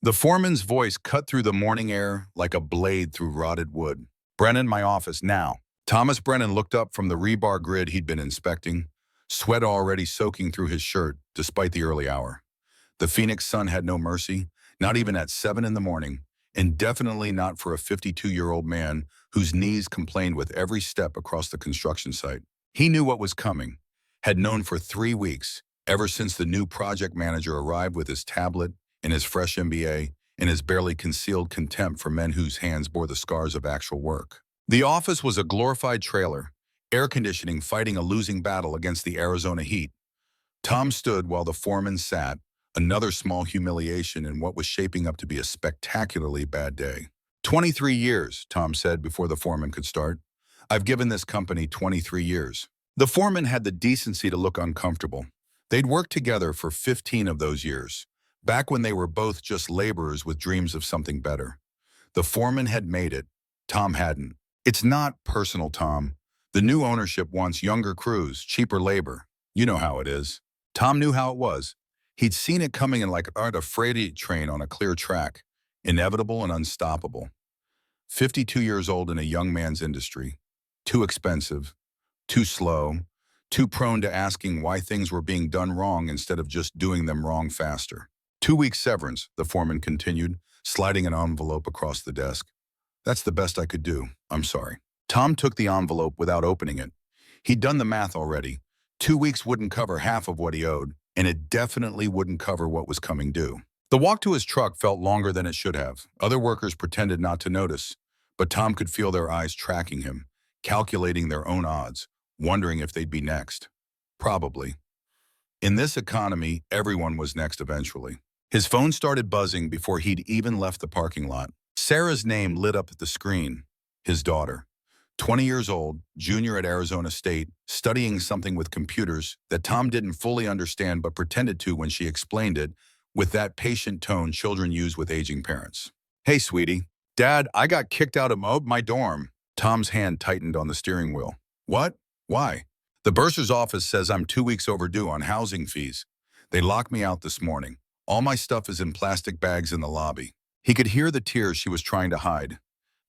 The foreman's voice cut through the morning air like a blade through rotted wood. Brennan, my office, now. Thomas Brennan looked up from the rebar grid he'd been inspecting, sweat already soaking through his shirt despite the early hour. The Phoenix sun had no mercy, not even at 7 in the morning, and definitely not for a 52-year-old man whose knees complained with every step across the construction site. He knew what was coming, had known for 3 weeks, ever since the new project manager arrived with his tablet and his fresh MBA and his barely concealed contempt for men whose hands bore the scars of actual work. The office was a glorified trailer, air conditioning fighting a losing battle against the Arizona heat. Tom stood while the foreman sat, another small humiliation in what was shaping up to be a spectacularly bad day. 23 years, Tom said before the foreman could start. I've given this company 23 years. The foreman had the decency to look uncomfortable. They'd worked together for 15 of those years, back when they were both just laborers with dreams of something better. The foreman had made it. Tom hadn't. It's not personal, Tom. The new ownership wants younger crews, cheaper labor. You know how it is. Tom knew how it was. He'd seen it coming in like a freight train on a clear track, inevitable and unstoppable. 52 years old in a young man's industry. Too expensive, too slow, too prone to asking why things were being done wrong instead of just doing them wrong faster. 2 weeks severance, the foreman continued, sliding an envelope across the desk. That's the best I could do. I'm sorry. Tom took the envelope without opening it. He'd done the math already. 2 weeks wouldn't cover half of what he owed, and it definitely wouldn't cover what was coming due. The walk to his truck felt longer than it should have. Other workers pretended not to notice, but Tom could feel their eyes tracking him, calculating their own odds, wondering if they'd be next. Probably. In this economy, everyone was next eventually. His phone started buzzing before he'd even left the parking lot. Sarah's name lit up the screen. His daughter. 20 years old, junior at Arizona State, studying something with computers that Tom didn't fully understand but pretended to when she explained it, with that patient tone children use with aging parents. Hey, sweetie. Dad, I got kicked out of my dorm. Tom's hand tightened on the steering wheel. What? Why? The bursar's office says I'm 2 weeks overdue on housing fees. They locked me out this morning. All my stuff is in plastic bags in the lobby. He could hear the tears she was trying to hide.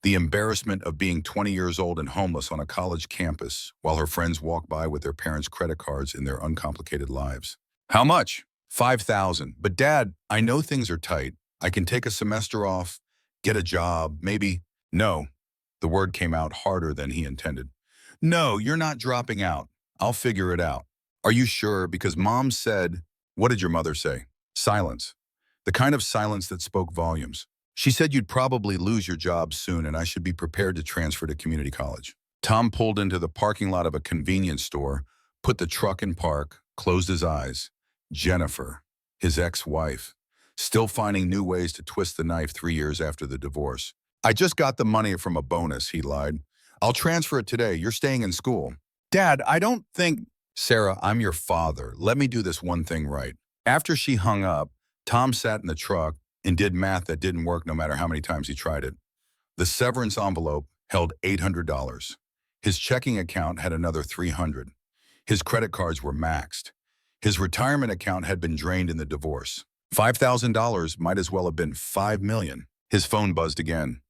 The embarrassment of being 20 years old and homeless on a college campus while her friends walk by with their parents' credit cards in their uncomplicated lives. How much? $5,000. But Dad, I know things are tight. I can take a semester off, get a job, maybe. No. The word came out harder than he intended. No, you're not dropping out. I'll figure it out. Are you sure? Because Mom said, what did your mother say? Silence. The kind of silence that spoke volumes. She said you'd probably lose your job soon and I should be prepared to transfer to community college. Tom pulled into the parking lot of a convenience store, put the truck in park, closed his eyes. Jennifer, his ex-wife, still finding new ways to twist the knife 3 years after the divorce. I just got the money from a bonus, he lied. I'll transfer it today. You're staying in school. Dad, I don't think... Sarah, I'm your father. Let me do this one thing right. After she hung up, Tom sat in the truck and did math that didn't work no matter how many times he tried it. The severance envelope held $800. His checking account had another $300. His credit cards were maxed. His retirement account had been drained in the divorce. $5,000 might as well have been $5 million. His phone buzzed again.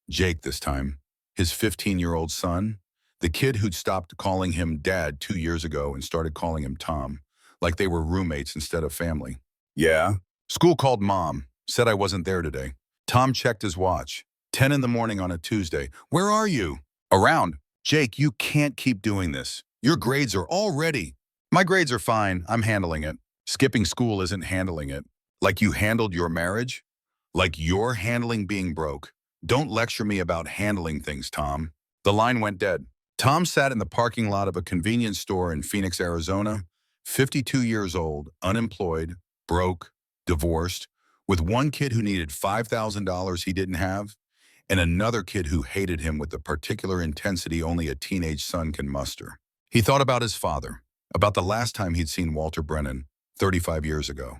Jake this time, his 15-year-old son, the kid who'd stopped calling him Dad 2 years ago and started calling him Tom, like they were roommates instead of family. Yeah? School called Mom, said I wasn't there today. Tom checked his watch. 10 in the morning on a Tuesday. Where are you? Around. Jake, you can't keep doing this. Your grades are all ready. My grades are fine. I'm handling it. Skipping school isn't handling it. Like you handled your marriage? Like you're handling being broke. Don't lecture me about handling things, Tom. The line went dead. Tom sat in the parking lot of a convenience store in Phoenix, Arizona, 52 years old, unemployed, broke, divorced, with one kid who needed $5,000 he didn't have, and another kid who hated him with the particular intensity only a teenage son can muster. He thought about his father, about the last time he'd seen Walter Brennan, 35 years ago.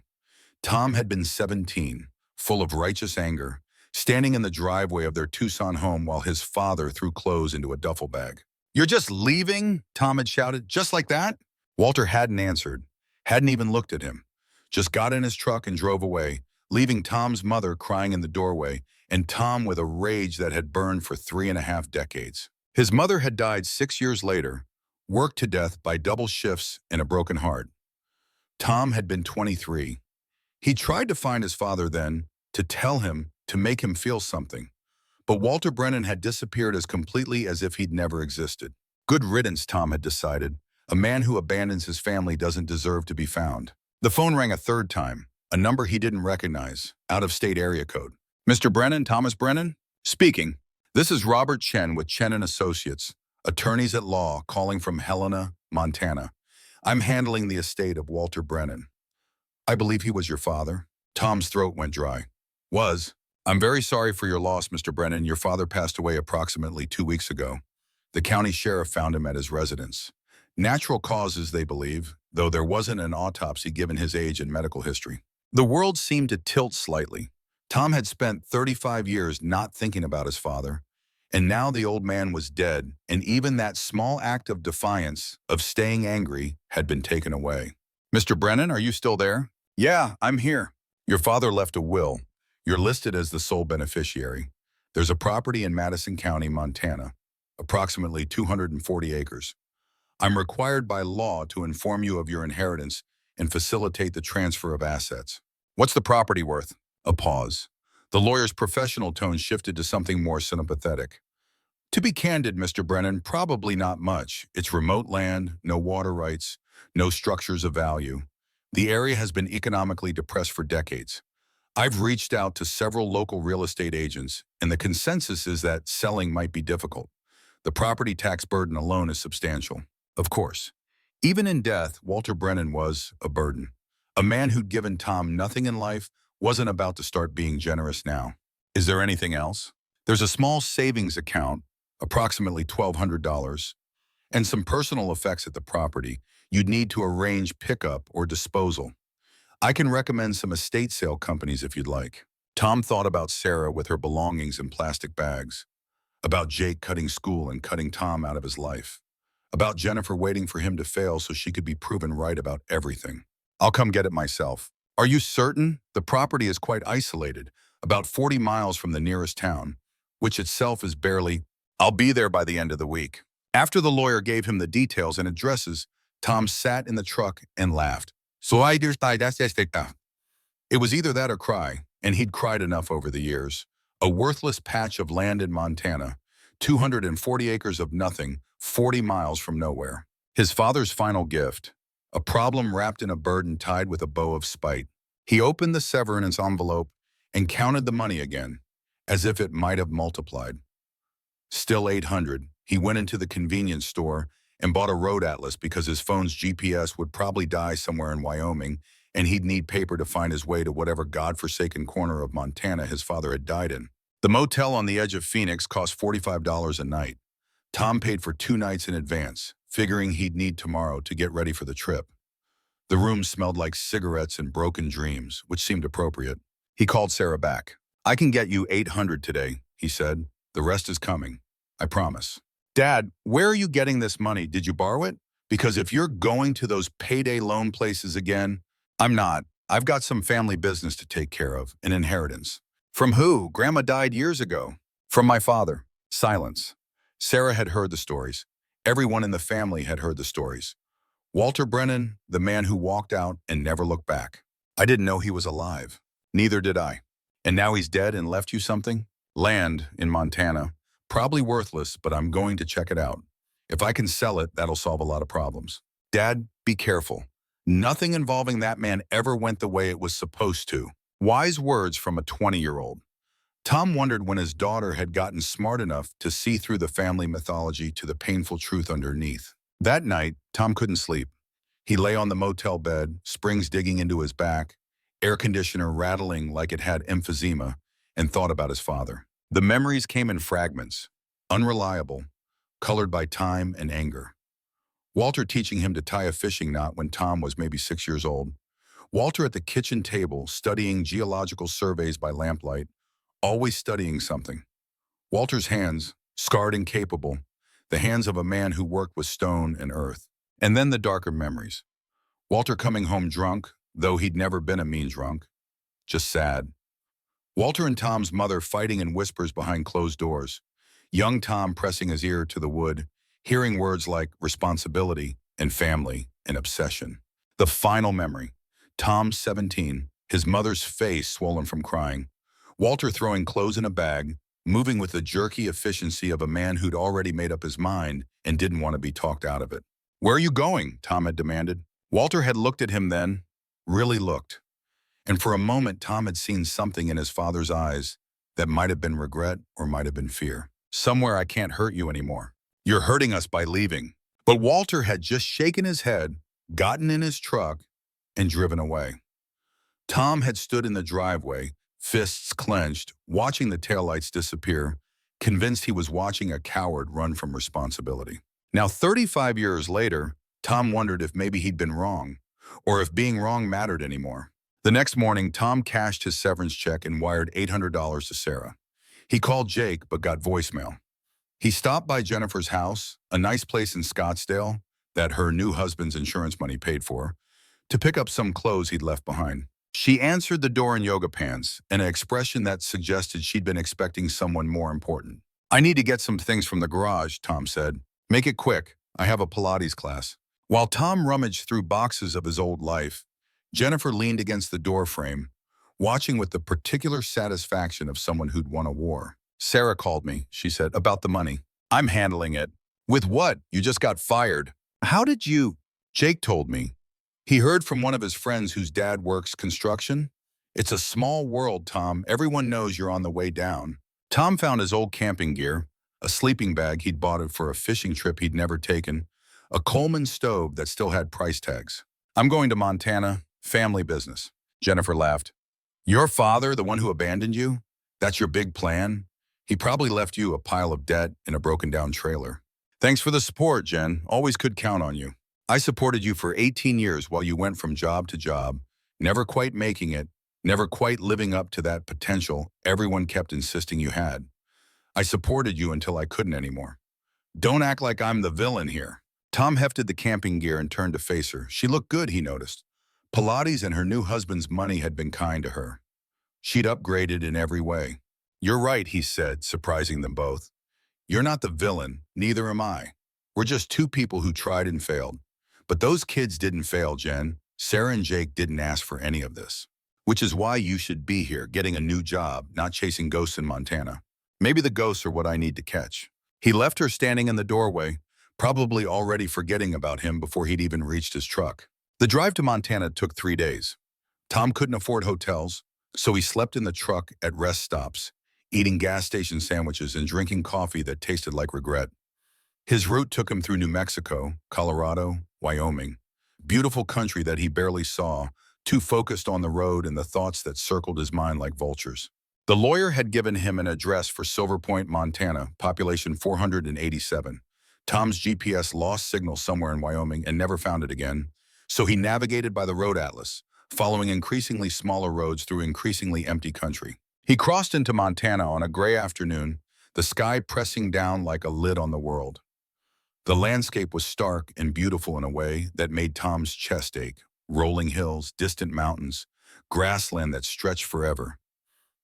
Tom had been 17, full of righteous anger, standing in the driveway of their Tucson home while his father threw clothes into a duffel bag. You're just leaving? Tom had shouted. Just like that? Walter hadn't answered, hadn't even looked at him, just got in his truck and drove away, leaving Tom's mother crying in the doorway and Tom with a rage that had burned for 3.5 decades. His mother had died 6 years later, worked to death by double shifts and a broken heart. Tom had been 23. He tried to find his father then, to tell him, to make him feel something. But Walter Brennan had disappeared as completely as if he'd never existed. Good riddance, Tom had decided. A man who abandons his family doesn't deserve to be found. The phone rang a third time, a number he didn't recognize, out-of-state area code. Mr. Brennan, Thomas Brennan? Speaking. This is Robert Chen with Chen and Associates, attorneys at law calling from Helena, Montana. I'm handling the estate of Walter Brennan. I believe he was your father. Tom's throat went dry. Was. I'm very sorry for your loss, Mr. Brennan. Your father passed away approximately 2 weeks ago. The county sheriff found him at his residence. Natural causes, they believe, though there wasn't an autopsy given his age and medical history. The world seemed to tilt slightly. Tom had spent 35 years not thinking about his father, and now the old man was dead, and even that small act of defiance, of staying angry, had been taken away. Mr. Brennan, are you still there? Yeah, I'm here. Your father left a will. You're listed as the sole beneficiary. There's a property in Madison County, Montana, approximately 240 acres. I'm required by law to inform you of your inheritance and facilitate the transfer of assets. What's the property worth? A pause. The lawyer's professional tone shifted to something more sympathetic. To be candid, Mr. Brennan, probably not much. It's remote land, no water rights, no structures of value. The area has been economically depressed for decades. I've reached out to several local real estate agents, and the consensus is that selling might be difficult. The property tax burden alone is substantial. Of course, even in death, Walter Brennan was a burden. A man who'd given Tom nothing in life wasn't about to start being generous now. Is there anything else? There's a small savings account, approximately $1,200, and some personal effects at the property. You'd need to arrange pickup or disposal. I can recommend some estate sale companies if you'd like. Tom thought about Sarah with her belongings in plastic bags, about Jake cutting school and cutting Tom out of his life, about Jennifer waiting for him to fail so she could be proven right about everything. I'll come get it myself. Are you certain? The property is quite isolated, about 40 miles from the nearest town, which itself is barely. I'll be there by the end of the week. After the lawyer gave him the details and addresses, Tom sat in the truck and laughed. So I just It was either that or cry, and he'd cried enough over the years. A worthless patch of land in Montana, 240 acres of nothing, 40 miles from nowhere. His father's final gift, a problem wrapped in a burden tied with a bow of spite. He opened the severance envelope and counted the money again, as if it might have multiplied. Still 800, he went into the convenience store and bought a road atlas because his phone's GPS would probably die somewhere in Wyoming, and he'd need paper to find his way to whatever godforsaken corner of Montana his father had died in. The motel on the edge of Phoenix cost $45 a night. Tom paid for 2 nights in advance, figuring he'd need tomorrow to get ready for the trip. The room smelled like cigarettes and broken dreams, which seemed appropriate. He called Sarah back. I can get you 800 today, he said. The rest is coming. I promise. Dad, where are you getting this money? Did you borrow it? Because if you're going to those payday loan places again, I'm not. I've got some family business to take care of, an inheritance. From who? Grandma died years ago. From my father. Silence. Sarah had heard the stories. Everyone in the family had heard the stories. Walter Brennan, the man who walked out and never looked back. I didn't know he was alive. Neither did I. And now he's dead and left you something? Land in Montana. Probably worthless, but I'm going to check it out. If I can sell it, that'll solve a lot of problems. Dad, be careful. Nothing involving that man ever went the way it was supposed to. Wise words from a 20-year-old. Tom wondered when his daughter had gotten smart enough to see through the family mythology to the painful truth underneath. That night, Tom couldn't sleep. He lay on the motel bed, springs digging into his back, air conditioner rattling like it had emphysema, and thought about his father. The memories came in fragments, unreliable, colored by time and anger. Walter teaching him to tie a fishing knot when Tom was maybe 6 years old. Walter at the kitchen table studying geological surveys by lamplight, always studying something. Walter's hands, scarred and capable, the hands of a man who worked with stone and earth. And then the darker memories. Walter coming home drunk, though he'd never been a mean drunk. just sad. Walter and Tom's mother fighting in whispers behind closed doors. Young Tom pressing his ear to the wood, hearing words like responsibility and family and obsession. The final memory. Tom, 17, his mother's face swollen from crying. Walter throwing clothes in a bag, moving with the jerky efficiency of a man who'd already made up his mind and didn't want to be talked out of it. "Where are you going?" Tom had demanded. Walter had looked at him then, really looked. And for a moment, Tom had seen something in his father's eyes that might have been regret or might have been fear. "Somewhere I can't hurt you anymore. You're hurting us by leaving." But Walter had just shaken his head, gotten in his truck, and driven away. Tom had stood in the driveway, fists clenched, watching the taillights disappear, convinced he was watching a coward run from responsibility. Now, 35 years later, Tom wondered if maybe he'd been wrong, or if being wrong mattered anymore. The next morning, Tom cashed his severance check and wired $800 to Sarah. He called Jake, but got voicemail. He stopped by Jennifer's house, a nice place in Scottsdale that her new husband's insurance money paid for, to pick up some clothes he'd left behind. She answered the door in yoga pants, an expression that suggested she'd been expecting someone more important. "I need to get some things from the garage," Tom said. "Make it quick. I have a Pilates class." While Tom rummaged through boxes of his old life, Jennifer leaned against the door frame, watching with the particular satisfaction of someone who'd won a war. "Sarah called me," she said, "about the money. I'm handling it." "With what? You just got fired." "How did you?" "Jake told me. He heard from one of his friends whose dad works construction. It's a small world, Tom. Everyone knows you're on the way down." Tom found his old camping gear, a sleeping bag he'd bought it for a fishing trip he'd never taken, a Coleman stove that still had price tags. "I'm going to Montana, family business." Jennifer laughed. "Your father, the one who abandoned you? That's your big plan? He probably left you a pile of debt in a broken-down trailer." "Thanks for the support, Jen. Always could count on you. I supported you for 18 years while you went from job to job, never quite making it, never quite living up to that potential everyone kept insisting you had. I supported you until I couldn't anymore. Don't act like I'm the villain here." Tom hefted the camping gear and turned to face her. She looked good, he noticed. Pilates and her new husband's money had been kind to her. She'd upgraded in every way. "You're right," he said, surprising them both. "You're not the villain, neither am I. We're just two people who tried and failed. But those kids didn't fail, Jen. Sarah and Jake didn't ask for any of this. Which is why you should be here, getting a new job, not chasing ghosts in Montana. Maybe the ghosts are what I need to catch." He left her standing in the doorway, probably already forgetting about him before he'd even reached his truck. The drive to Montana took 3 days. Tom couldn't afford hotels, so he slept in the truck at rest stops, eating gas station sandwiches and drinking coffee that tasted like regret. His route took him through New Mexico, Colorado, Wyoming, beautiful country that he barely saw, too focused on the road and the thoughts that circled his mind like vultures. The lawyer had given him an address for Silver Point, Montana, population 487. Tom's GPS lost signal somewhere in Wyoming and never found it again, so he navigated by the road atlas, following increasingly smaller roads through increasingly empty country. He crossed into Montana on a gray afternoon, the sky pressing down like a lid on the world. The landscape was stark and beautiful in a way that made Tom's chest ache. Rolling hills, distant mountains, grassland that stretched forever.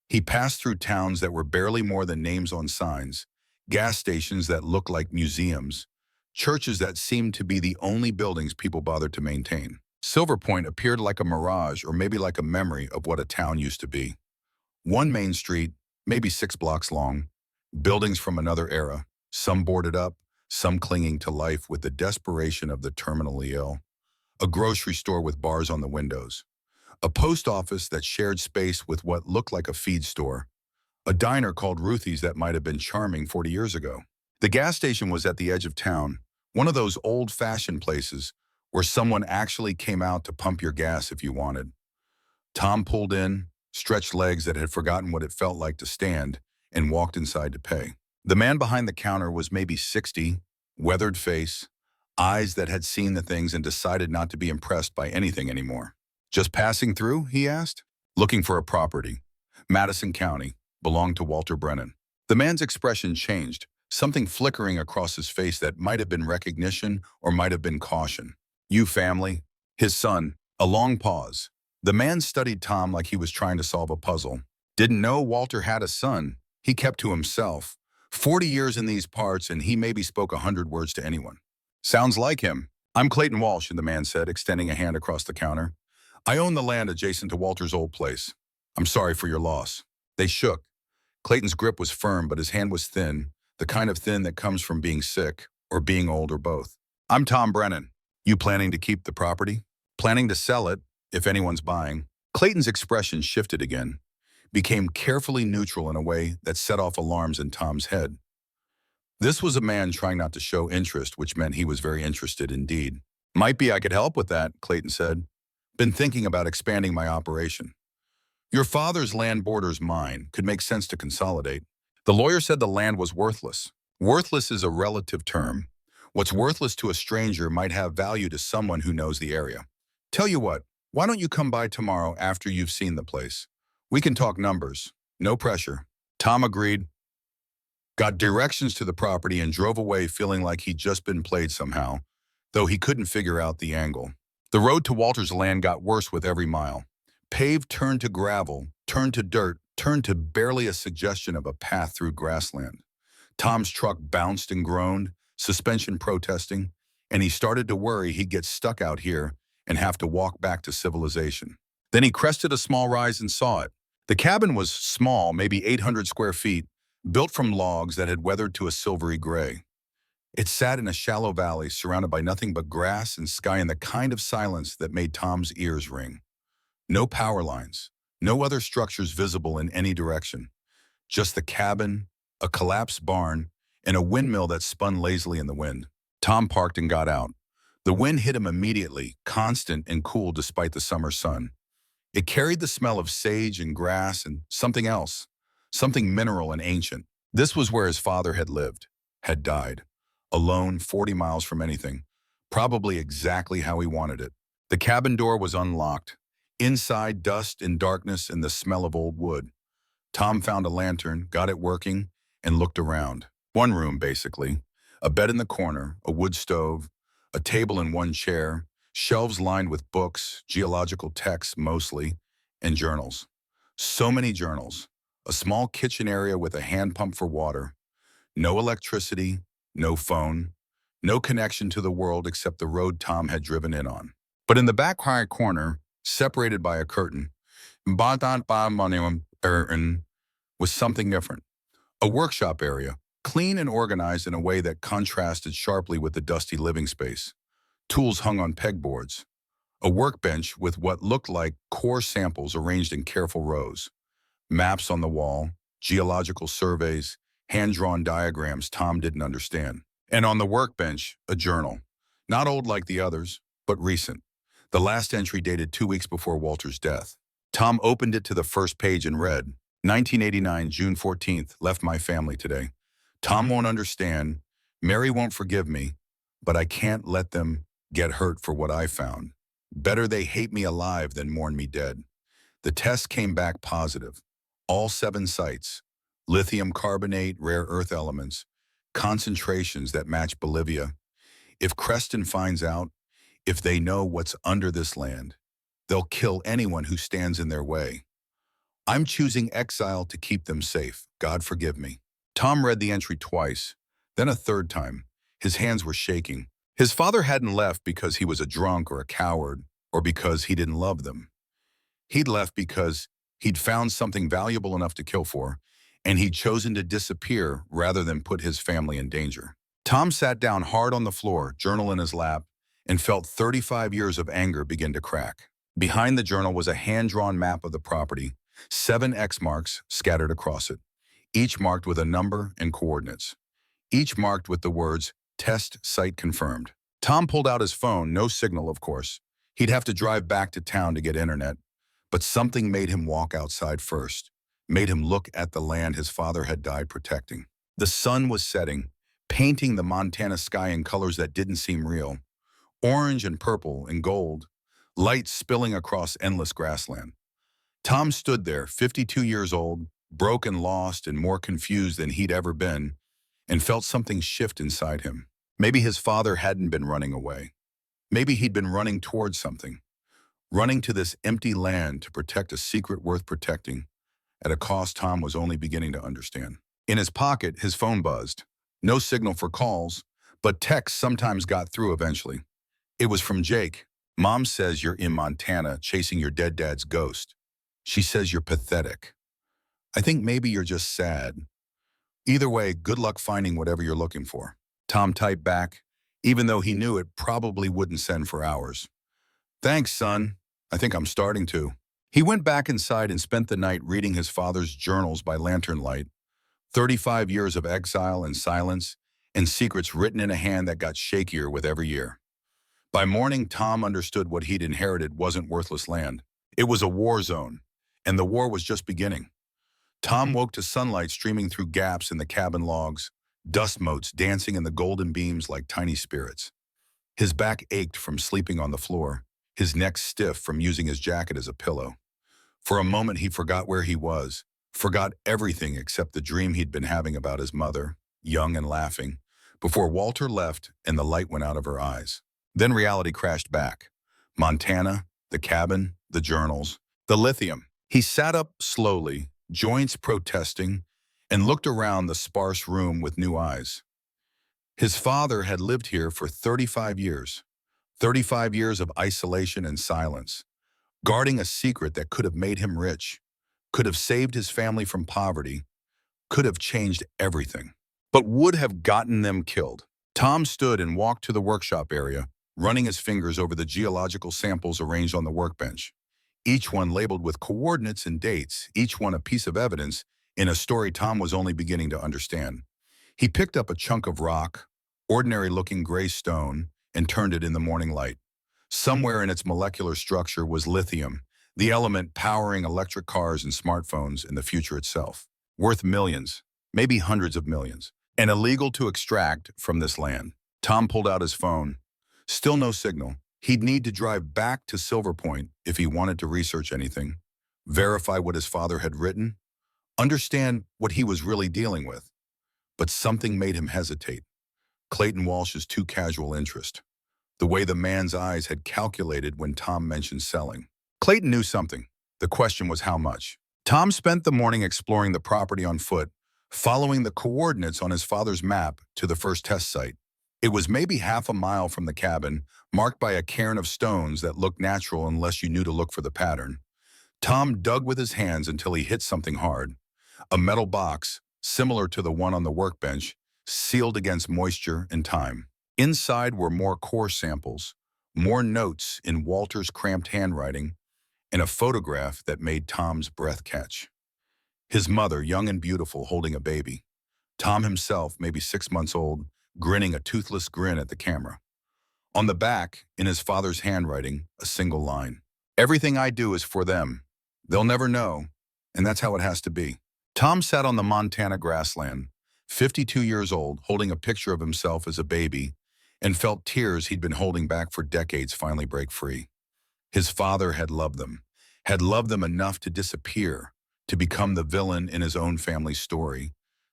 He passed through towns that were barely more than names on signs, gas stations that looked like museums, churches that seemed to be the only buildings people bothered to maintain. Silver Point appeared like a mirage or maybe like a memory of what a town used to be. One main street, maybe 6 blocks long, buildings from another era, some boarded up, some clinging to life with the desperation of the terminally ill. A grocery store with bars on the windows. A post office that shared space with what looked like a feed store. A diner called Ruthie's that might have been charming 40 years ago. The gas station was at the edge of town, one of those old-fashioned places where someone actually came out to pump your gas if you wanted. Tom pulled in, stretched legs that had forgotten what it felt like to stand, and walked inside to pay. The man behind the counter was maybe 60, weathered face, eyes that had seen the things and decided not to be impressed by anything anymore. "Just passing through?" he asked. "Looking for a property. Madison County. Belonged to Walter Brennan." The man's expression changed, something flickering across his face that might have been recognition or might have been caution. "You family?" His son. A long pause. The man studied Tom like he was trying to solve a puzzle. Didn't know Walter had a son. He kept to himself. 40 years in these parts, and he maybe spoke 100 words to anyone. Sounds like him. I'm Clayton Walsh, the man said, extending a hand across the counter. I own the land adjacent to Walter's old place. I'm sorry for your loss. They shook. Clayton's grip was firm, but his hand was thin, the kind of thin that comes from being sick or being old or both. I'm Tom Brennan. You planning to keep the property? Planning to sell it, if anyone's buying? Clayton's expression shifted again, became carefully neutral in a way that set off alarms in Tom's head. This was a man trying not to show interest, which meant he was very interested indeed. Might be I could help with that, Clayton said. Been thinking about expanding my operation. Your father's land borders mine. Could make sense to consolidate. The lawyer said the land was worthless. Worthless is a relative term. What's worthless to a stranger might have value to someone who knows the area. Tell you what, why don't you come by tomorrow after you've seen the place? We can talk numbers. No pressure. Tom agreed, got directions to the property, and drove away feeling like he'd just been played somehow, though he couldn't figure out the angle. The road to Walter's land got worse with every mile. Paved turned to gravel, turned to dirt, turned to barely a suggestion of a path through grassland. Tom's truck bounced and groaned, suspension protesting, and he started to worry he'd get stuck out here and have to walk back to civilization. Then he crested a small rise and saw it. The cabin was small, maybe 800 square feet, built from logs that had weathered to a silvery gray. It sat in a shallow valley surrounded by nothing but grass and sky and the kind of silence that made Tom's ears ring. No power lines, no other structures visible in any direction. Just the cabin, a collapsed barn, and a windmill that spun lazily in the wind. Tom parked and got out. The wind hit him immediately, constant and cool despite the summer sun. It carried the smell of sage and grass and something else, something mineral and ancient. This was where his father had lived, had died, alone 40 miles from anything, probably exactly how he wanted it. The cabin door was unlocked. Inside, dust and darkness and the smell of old wood. Tom found a lantern, got it working, and looked around. One room, basically. A bed in the corner, a wood stove, a table and one chair, shelves lined with books, geological texts mostly, and journals. So many journals. A small kitchen area with a hand pump for water. No electricity, no phone, no connection to the world except the road Tom had driven in on. But in the back right corner, separated by a curtain, was something different. A workshop area, clean and organized in a way that contrasted sharply with the dusty living space. Tools hung on pegboards. A workbench with what looked like core samples arranged in careful rows. Maps on the wall, geological surveys, hand-drawn diagrams Tom didn't understand. And on the workbench, a journal. Not old like the others, but recent. The last entry dated 2 weeks before Walter's death. Tom opened it to the first page and read, 1989, June 14th, left my family today. Tom won't understand, Mary won't forgive me, but I can't let them get hurt for what I found. Better they hate me alive than mourn me dead. The test came back positive. All 7 sites, lithium carbonate, rare earth elements, concentrations that match Bolivia. If Creston finds out, if they know what's under this land, they'll kill anyone who stands in their way. I'm choosing Exile to keep them safe. God forgive me. Tom read the entry twice, then a third time. His hands were shaking. His father hadn't left because he was a drunk or a coward or because he didn't love them. He'd left because he'd found something valuable enough to kill for, and he'd chosen to disappear rather than put his family in danger. Tom sat down hard on the floor, journal in his lap, and felt 35 years of anger begin to crack. Behind the journal was a hand-drawn map of the property, 7 X marks scattered across it, each marked with a number and coordinates, each marked with the words, test site confirmed. Tom pulled out his phone, no signal, of course. He'd have to drive back to town to get internet, but something made him walk outside first, made him look at the land his father had died protecting. The sun was setting, painting the Montana sky in colors that didn't seem real. Orange and purple and gold, light spilling across endless grassland. Tom stood there, 52 years old, broken, lost, and more confused than he'd ever been, and felt something shift inside him. Maybe his father hadn't been running away. Maybe he'd been running towards something. running to this empty land to protect a secret worth protecting at a cost Tom was only beginning to understand. In his pocket, his phone buzzed. No signal for calls, but texts sometimes got through eventually. It was from Jake. Mom says you're in Montana chasing your dead dad's ghost. She says you're pathetic. I think maybe you're just sad. Either way, good luck finding whatever you're looking for. Tom typed back, even though he knew it probably wouldn't send for hours. Thanks, son. I think I'm starting to. He went back inside and spent the night reading his father's journals by lantern light. 35 years of exile and silence, and secrets written in a hand that got shakier with every year. By morning, Tom understood what he'd inherited wasn't worthless land. It was a war zone, and the war was just beginning. Tom woke to sunlight streaming through gaps in the cabin logs, dust motes dancing in the golden beams like tiny spirits. His back ached from sleeping on the floor, his neck stiff from using his jacket as a pillow. For a moment, he forgot where he was, forgot everything except the dream he'd been having about his mother, young and laughing, before Walter left and the light went out of her eyes. Then reality crashed back. Montana, the cabin, the journals, the lithium. He sat up slowly, joints protesting, and looked around the sparse room with new eyes. His father had lived here for 35 years. 35 years of isolation and silence, guarding a secret that could have made him rich, could have saved his family from poverty, could have changed everything, but would have gotten them killed. Tom stood and walked to the workshop area, running his fingers over the geological samples arranged on the workbench, each one labeled with coordinates and dates, each one a piece of evidence in a story Tom was only beginning to understand. He picked up a chunk of rock, ordinary-looking gray stone, and turned it in the morning light. Somewhere in its molecular structure was lithium, the element powering electric cars and smartphones in the future itself. Worth millions, maybe hundreds of millions, and illegal to extract from this land. Tom pulled out his phone. Still no signal. He'd need to drive back to Silver Point if he wanted to research anything, verify what his father had written, understand what he was really dealing with. But something made him hesitate. Clayton Walsh's too casual interest. The way the man's eyes had calculated when Tom mentioned selling. Clayton knew something. The question was how much. Tom spent the morning exploring the property on foot, following the coordinates on his father's map to the first test site. It was maybe half a mile from the cabin, marked by a cairn of stones that looked natural unless you knew to look for the pattern. Tom dug with his hands until he hit something hard. A metal box, similar to the one on the workbench, sealed against moisture and time. Inside were more core samples, more notes in Walter's cramped handwriting, and a photograph that made Tom's breath catch. His mother, young and beautiful, holding a baby. Tom himself, maybe 6 months old, grinning a toothless grin at the camera. On the back, in his father's handwriting, a single line. Everything I do is for them. They'll never know, and that's how it has to be. Tom sat on the Montana grassland, 52 years old, holding a picture of himself as a baby, and felt tears he'd been holding back for decades finally break free. His father had loved them enough to disappear, to become the villain in his own family's story,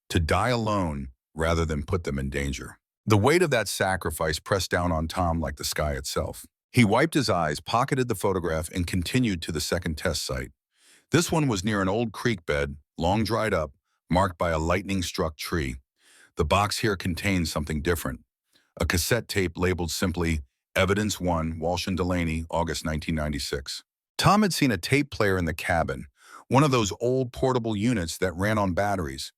to die alone rather than put them in danger. The weight of that sacrifice pressed down on Tom like the sky itself. He wiped his eyes, pocketed the photograph, and continued to the second test site. This one was near an old creek bed, long dried up, marked by a lightning-struck tree. The box here contained something different. A cassette tape labeled simply, Evidence 1, Walsh and Delaney, August 1996. Tom had seen a tape player in the cabin, one of those old portable units that ran on batteries.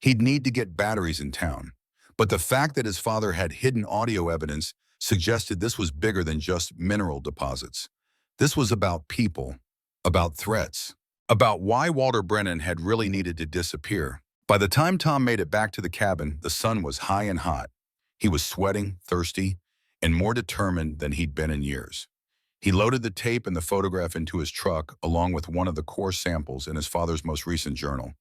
He'd need to get batteries in town. But the fact that his father had hidden audio evidence suggested this was bigger than just mineral deposits. This was about people, about threats, about why Walter Brennan had really needed to disappear. By the time Tom made it back to the cabin, the sun was high and hot. He was sweating, thirsty, and more determined than he'd been in years. He loaded the tape and the photograph into his truck, along with one of the core samples in his father's most recent journal.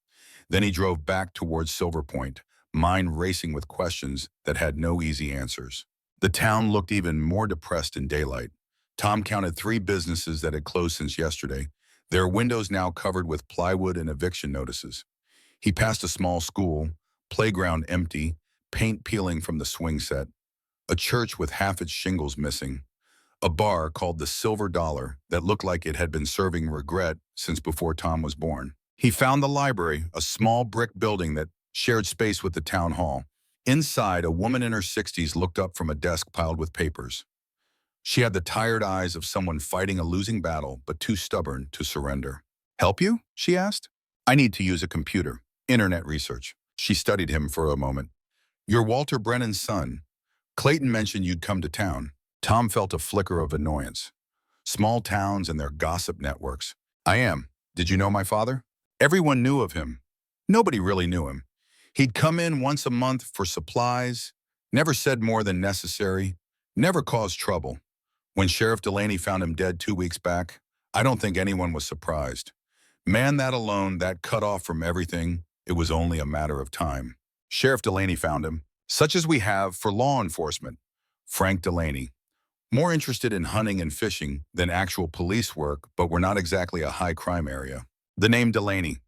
Then he drove back towards Silver Point, mind racing with questions that had no easy answers. The town looked even more depressed in daylight. Tom counted 3 businesses that had closed since yesterday, their windows now covered with plywood and eviction notices. He passed a small school, playground empty, paint peeling from the swing set, a church with half its shingles missing, a bar called the Silver Dollar that looked like it had been serving regret since before Tom was born. He found the library, a small brick building that shared space with the town hall. Inside, a woman in her 60s looked up from a desk piled with papers. She had the tired eyes of someone fighting a losing battle, but too stubborn to surrender. "Help you?" she asked. "I need to use a computer. Internet research." She studied him for a moment. "You're Walter Brennan's son. Clayton mentioned you'd come to town." Tom felt a flicker of annoyance. Small towns and their gossip networks. "I am. Did you know my father?" Everyone knew of him. Nobody really knew him. He'd come in once a month for supplies, never said more than necessary, never caused trouble. When Sheriff Delaney found him dead 2 weeks back, I don't think anyone was surprised. Man, that alone, that cut off from everything, it was only a matter of time. Sheriff Delaney found him, such as we have for law enforcement. Frank Delaney. More interested in hunting and fishing than actual police work, but we're not exactly a high crime area. The name Delaney.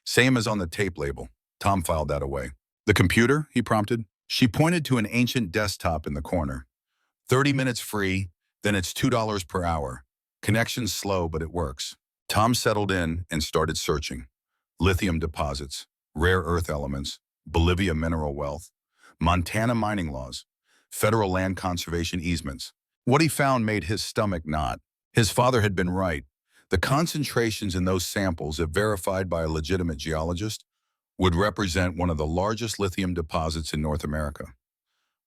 Same as on the tape label. Tom filed that away. "The computer?" he prompted. She pointed to an ancient desktop in the corner. 30 minutes free, then it's $2 per hour. Connection's slow, but it works. Tom settled in and started searching. Lithium deposits, rare earth elements, Bolivia mineral wealth, Montana mining laws, federal land conservation easements. What he found made his stomach knot. His father had been right. The concentrations in those samples, if verified by a legitimate geologist, would represent one of the largest lithium deposits in North America.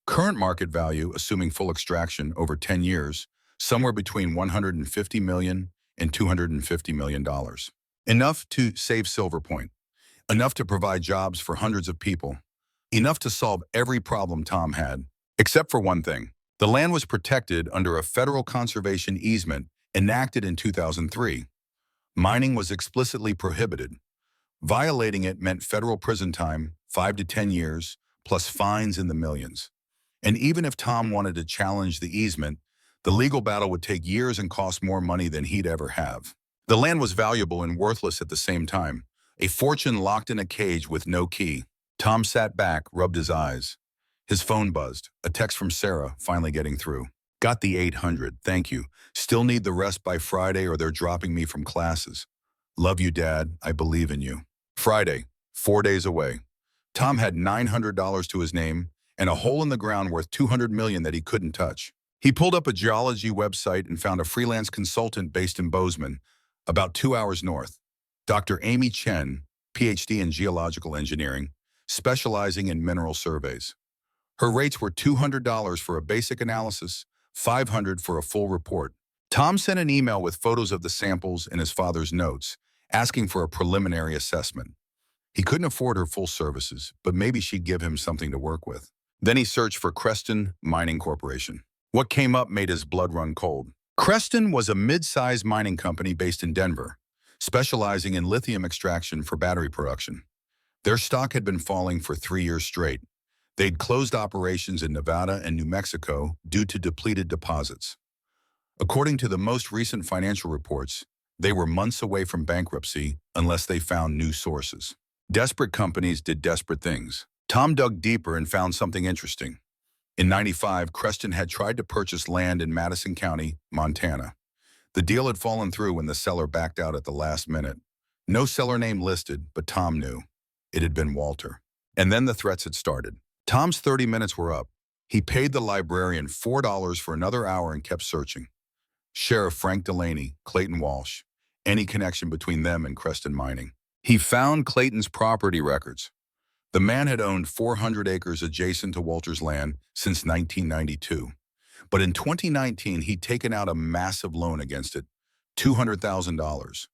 Current market value, assuming full extraction over 10 years, somewhere between $150 million and $250 million. Enough to save Silver Point. Enough to provide jobs for hundreds of people. Enough to solve every problem Tom had, except for one thing. The land was protected under a federal conservation easement enacted in 2003. Mining was explicitly prohibited. Violating it meant federal prison time, 5 to 10 years, plus fines in the millions. And even if Tom wanted to challenge the easement, the legal battle would take years and cost more money than he'd ever have. The land was valuable and worthless at the same time, a fortune locked in a cage with no key. Tom sat back, rubbed his eyes. His phone buzzed, a text from Sarah, finally getting through. "Got the 800, thank you. Still need the rest by Friday or they're dropping me from classes. Love you, Dad. I believe in you." Friday, 4 days away. Tom had $900 to his name and a hole in the ground worth $200 million that he couldn't touch. He pulled up a geology website and found a freelance consultant based in Bozeman, about 2 hours north. Dr. Amy Chen, PhD in geological engineering, specializing in mineral surveys. Her rates were $200 for a basic analysis, $500 for a full report. Tom sent an email with photos of the samples and his father's notes, asking for a preliminary assessment. He couldn't afford her full services, but maybe she'd give him something to work with. Then he searched for Creston Mining Corporation. What came up made his blood run cold. Creston was a mid-sized mining company based in Denver, specializing in lithium extraction for battery production. Their stock had been falling for 3 years straight. They'd closed operations in Nevada and New Mexico due to depleted deposits. According to the most recent financial reports, they were months away from bankruptcy unless they found new sources. Desperate companies did desperate things. Tom dug deeper and found something interesting. In '95, Creston had tried to purchase land in Madison County, Montana. The deal had fallen through when the seller backed out at the last minute. No seller name listed, but Tom knew. It had been Walter. And then the threats had started. Tom's 30 minutes were up. He paid the librarian $4 for another hour and kept searching. Sheriff Frank Delaney, Clayton Walsh, any connection between them and Creston Mining. He found Clayton's property records. The man had owned 400 acres adjacent to Walter's land since 1992. But in 2019, he'd taken out a massive loan against it, $200,000.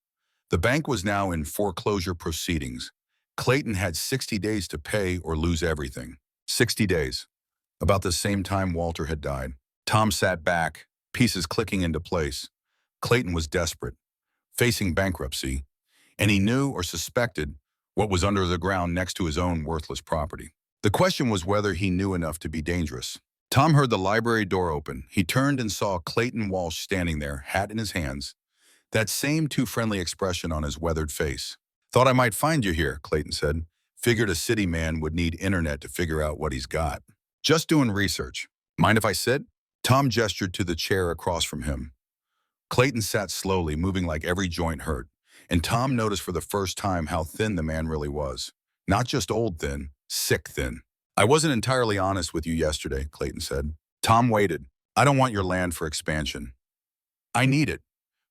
The bank was now in foreclosure proceedings. Clayton had 60 days to pay or lose everything. 60 days. About the same time Walter had died. Tom sat back, pieces clicking into place. Clayton was desperate, facing bankruptcy, and he knew or suspected what was under the ground next to his own worthless property. The question was whether he knew enough to be dangerous. Tom heard the library door open. He turned and saw Clayton Walsh standing there, hat in his hands, that same too-friendly expression on his weathered face. "Thought I might find you here," Clayton said. "Figured a city man would need internet to figure out what he's got." "Just doing research. Mind if I sit?" Tom gestured to the chair across from him. Clayton sat slowly, moving like every joint hurt, and Tom noticed for the first time how thin the man really was. Not just old thin, sick thin. I wasn't entirely honest with you yesterday, Clayton said. Tom waited. I don't want your land for expansion. I need it.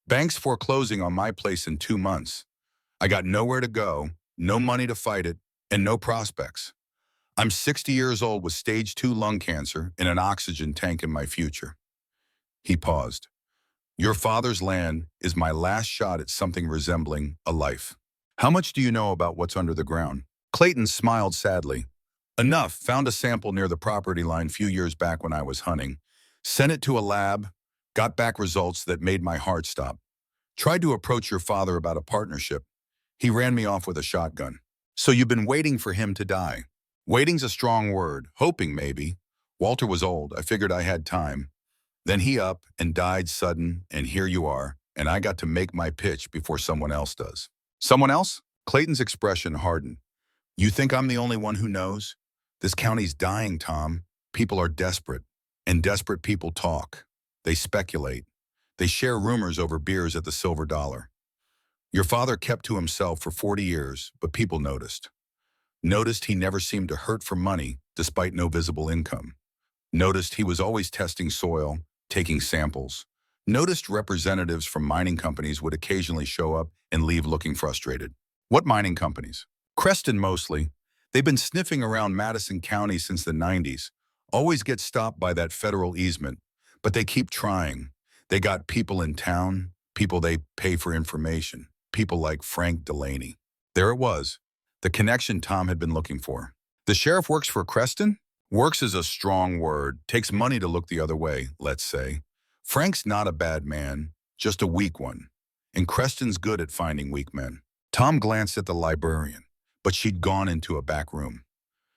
Bank's foreclosing on my place in 2 months. I got nowhere to go, no money to fight it, and no prospects. I'm 60 years old with stage 2 lung cancer and an oxygen tank in my future. He paused. Your father's land is my last shot at something resembling a life. How much do you know about what's under the ground? Clayton smiled sadly. Enough. Found a sample near the property line few years back when I was hunting. Sent it to a lab, got back results that made my heart stop. Tried to approach your father about a partnership. He ran me off with a shotgun. So you've been waiting for him to die. Waiting's a strong word. Hoping, maybe. Walter was old. I figured I had time. Then he up and died sudden, and here you are, and I got to make my pitch before someone else does. Someone else? Clayton's expression hardened. You think I'm the only one who knows? This county's dying, Tom. People are desperate, and desperate people talk. They speculate. They share rumors over beers at the Silver Dollar. Your father kept to himself for 40 years, but people noticed. Noticed he never seemed to hurt for money, despite no visible income. Noticed he was always testing soil, taking samples. Noticed representatives from mining companies would occasionally show up and leave looking frustrated. What mining companies? Creston mostly. They've been sniffing around Madison County since the 90s. Always get stopped by that federal easement, but they keep trying. They got people in town, people they pay for information, people like Frank Delaney. There it was, the connection Tom had been looking for. The sheriff works for Creston? Works is a strong word, takes money to look the other way, let's say. Frank's not a bad man, just a weak one. And Creston's good at finding weak men. Tom glanced at the librarian, but she'd gone into a back room.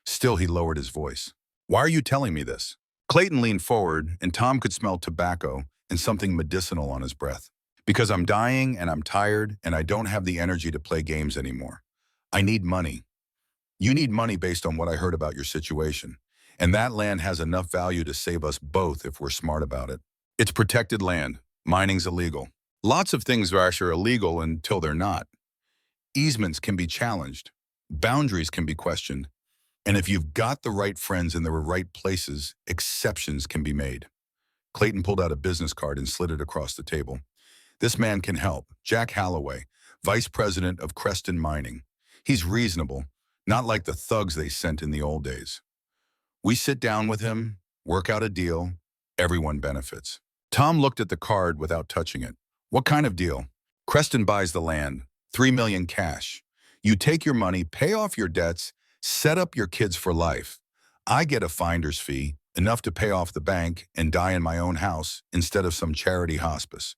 Still, he lowered his voice. Why are you telling me this? Clayton leaned forward, and Tom could smell tobacco and something medicinal on his breath. Because I'm dying, and I'm tired, and I don't have the energy to play games anymore. I need money. You need money based on what I heard about your situation. And that land has enough value to save us both if we're smart about it. It's protected land. Mining's illegal. Lots of things are actually illegal until they're not. Easements can be challenged. Boundaries can be questioned. And if you've got the right friends in the right places, exceptions can be made. Clayton pulled out a business card and slid it across the table. This man can help. Jack Holloway, vice president of Creston Mining. He's reasonable, not like the thugs they sent in the old days. We sit down with him, work out a deal, everyone benefits. Tom looked at the card without touching it. What kind of deal? Creston buys the land, $3 million cash. You take your money, pay off your debts, set up your kids for life. I get a finder's fee, enough to pay off the bank and die in my own house instead of some charity hospice.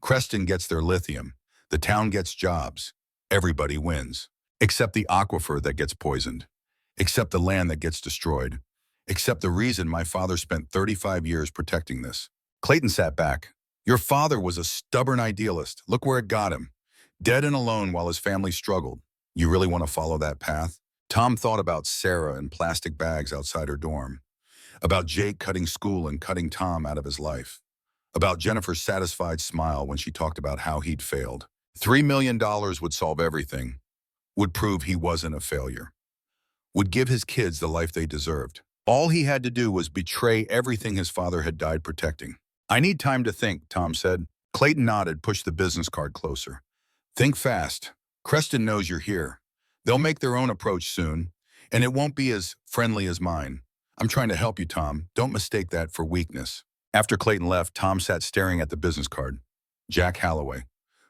Creston gets their lithium. The town gets jobs. Everybody wins. Except the aquifer that gets poisoned. Except the land that gets destroyed. Except the reason my father spent 35 years protecting this. Clayton sat back. Your father was a stubborn idealist. Look where it got him. Dead and alone while his family struggled. You really want to follow that path? Tom thought about Sarah in plastic bags outside her dorm. About Jake cutting school and cutting Tom out of his life. About Jennifer's satisfied smile when she talked about how he'd failed. $3 million would solve everything. Would prove he wasn't a failure. Would give his kids the life they deserved. All he had to do was betray everything his father had died protecting. I need time to think, Tom said. Clayton nodded, pushed the business card closer. Think fast. Creston knows you're here. They'll make their own approach soon, and it won't be as friendly as mine. I'm trying to help you, Tom. Don't mistake that for weakness. After Clayton left, Tom sat staring at the business card. Jack Holloway,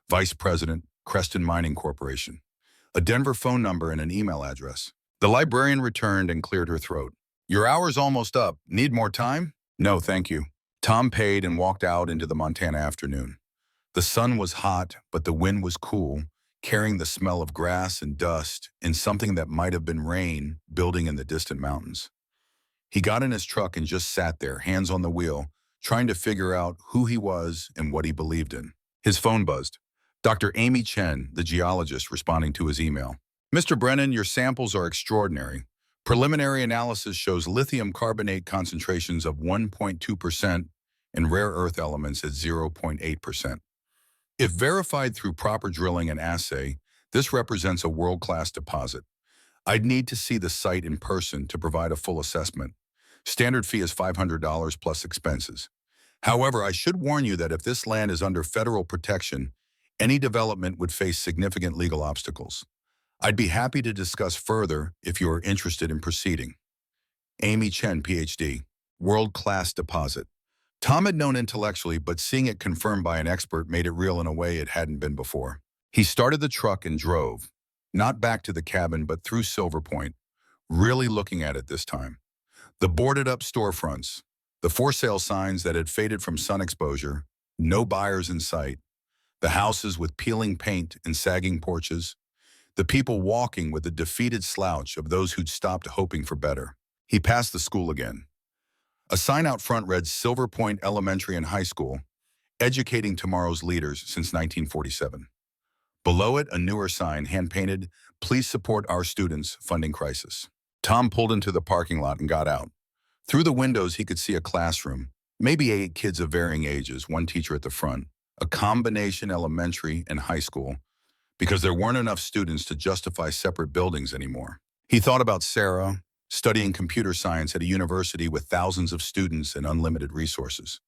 Vice President, Creston Mining Corporation. A Denver phone number and an email address. The librarian returned and cleared her throat. Your hour's almost up. Need more time? No, thank you. Tom paid and walked out into the Montana afternoon. The sun was hot, but the wind was cool, carrying the smell of grass and dust and something that might have been rain building in the distant mountains. He got in his truck and just sat there, hands on the wheel, trying to figure out who he was and what he believed in. His phone buzzed. Dr. Amy Chen, the geologist, responding to his email. Mr. Brennan, your samples are extraordinary. Preliminary analysis shows lithium carbonate concentrations of 1.2%, and rare earth elements at 0.8%. If verified through proper drilling and assay, this represents a world-class deposit. I'd need to see the site in person to provide a full assessment. Standard fee is $500 plus expenses. However, I should warn you that if this land is under federal protection, any development would face significant legal obstacles. I'd be happy to discuss further if you are interested in proceeding. Amy Chen, PhD. World-class deposit. Tom had known intellectually, but seeing it confirmed by an expert made it real in a way it hadn't been before. He started the truck and drove, not back to the cabin, but through Silver Point, really looking at it this time. The boarded-up storefronts, the for-sale signs that had faded from sun exposure, no buyers in sight, the houses with peeling paint and sagging porches, the people walking with the defeated slouch of those who'd stopped hoping for better. He passed the school again. A sign out front read Silver Point Elementary and High School, educating tomorrow's leaders since 1947. Below it, a newer sign, hand-painted, "Please support our students' funding crisis." Tom pulled into the parking lot and got out. Through the windows, he could see a classroom, maybe 8 kids of varying ages, one teacher at the front, a combination elementary and high school, because there weren't enough students to justify separate buildings anymore. He thought about Sarah, studying computer science at a university with thousands of students and unlimited resources.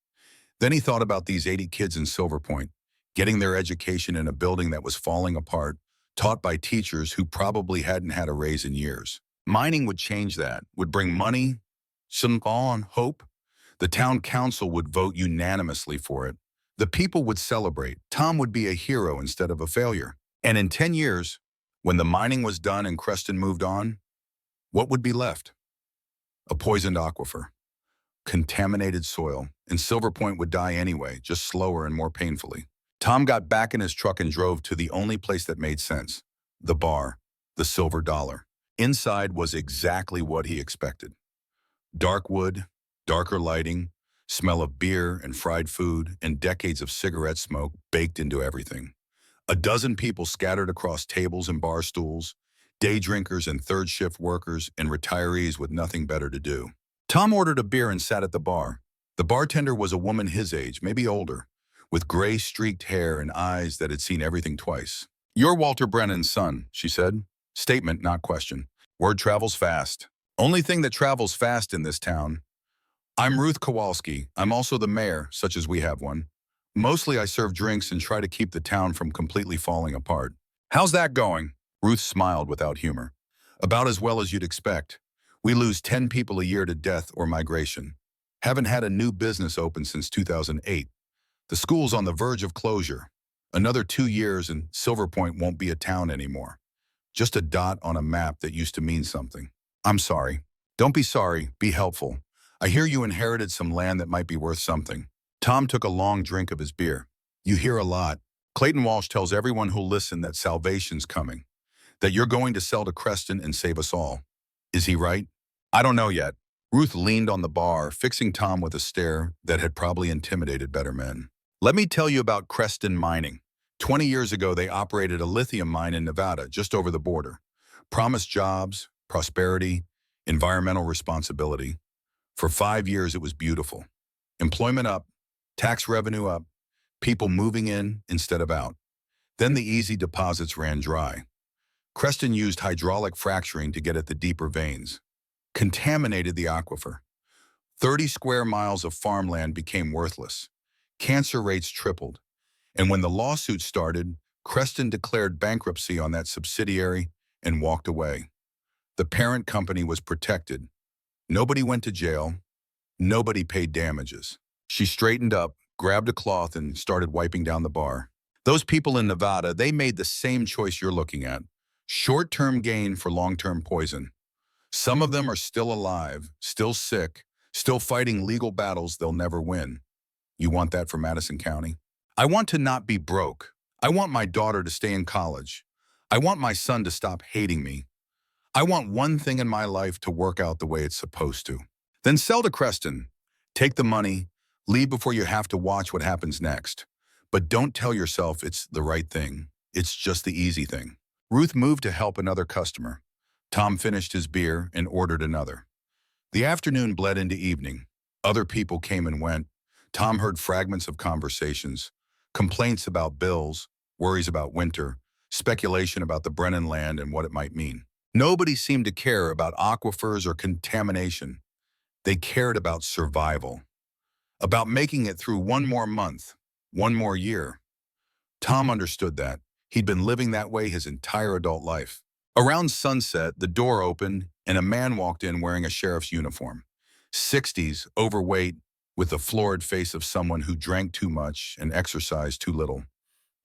Then he thought about these 80 kids in Silver Point, getting their education in a building that was falling apart, taught by teachers who probably hadn't had a raise in years. Mining would change that, would bring money, some on hope. The town council would vote unanimously for it. The people would celebrate. Tom would be a hero instead of a failure. And in 10 years, when the mining was done and Creston moved on, what would be left? A poisoned aquifer, contaminated soil, and Silver Point would die anyway, just slower and more painfully. Tom got back in his truck and drove to the only place that made sense, the bar, the Silver Dollar. Inside was exactly what he expected. Dark wood, darker lighting, smell of beer and fried food, and decades of cigarette smoke baked into everything. A dozen people scattered across tables and bar stools, day drinkers and third-shift workers and retirees with nothing better to do. Tom ordered a beer and sat at the bar. The bartender was a woman his age, maybe older, with gray streaked hair and eyes that had seen everything twice. "You're Walter Brennan's son," she said. Statement, not question. Word travels fast. Only thing that travels fast in this town. "I'm Ruth Kowalski. I'm also the mayor, such as we have one. Mostly I serve drinks and try to keep the town from completely falling apart." "How's that going?" Ruth smiled without humor. "About as well as you'd expect. We lose 10 people a year to death or migration. Haven't had a new business open since 2008. The school's on the verge of closure. Another 2 years and Silver Point won't be a town anymore. Just a dot on a map that used to mean something." "I'm sorry." "Don't be sorry, be helpful. I hear you inherited some land that might be worth something." Tom took a long drink of his beer. "You hear a lot. Clayton Walsh tells everyone who'll listen that salvation's coming, that you're going to sell to Creston and save us all. Is he right?" "I don't know yet." Ruth leaned on the bar, fixing Tom with a stare that had probably intimidated better men. "Let me tell you about Creston Mining. 20 years ago, they operated a lithium mine in Nevada, just over the border. Promised jobs, prosperity, environmental responsibility. For 5 years, it was beautiful. Employment up, tax revenue up, people moving in instead of out. Then the easy deposits ran dry. Creston used hydraulic fracturing to get at the deeper veins. Contaminated the aquifer. 30 square miles of farmland became worthless. Cancer rates tripled. And when the lawsuit started, Creston declared bankruptcy on that subsidiary and walked away. The parent company was protected. Nobody went to jail. Nobody paid damages." She straightened up, grabbed a cloth, and started wiping down the bar. "Those people in Nevada, they made the same choice you're looking at. Short-term gain for long-term poison. Some of them are still alive, still sick, still fighting legal battles they'll never win. You want that for Madison County? I want to not be broke. I want my daughter to stay in college. I want my son to stop hating me. I want one thing in my life to work out the way it's supposed to. Then sell to Creston. Take the money, leave before you have to watch what happens next. But don't tell yourself it's the right thing. It's just the easy thing." Ruth moved to help another customer. Tom finished his beer and ordered another. The afternoon bled into evening. Other people came and went. Tom heard fragments of conversations, complaints about bills, worries about winter, speculation about the Brennan land and what it might mean. Nobody seemed to care about aquifers or contamination. They cared about survival, about making it through one more month, one more year. Tom understood that. He'd been living that way his entire adult life. Around sunset, the door opened and a man walked in wearing a sheriff's uniform. 60s, overweight, with the florid face of someone who drank too much and exercised too little.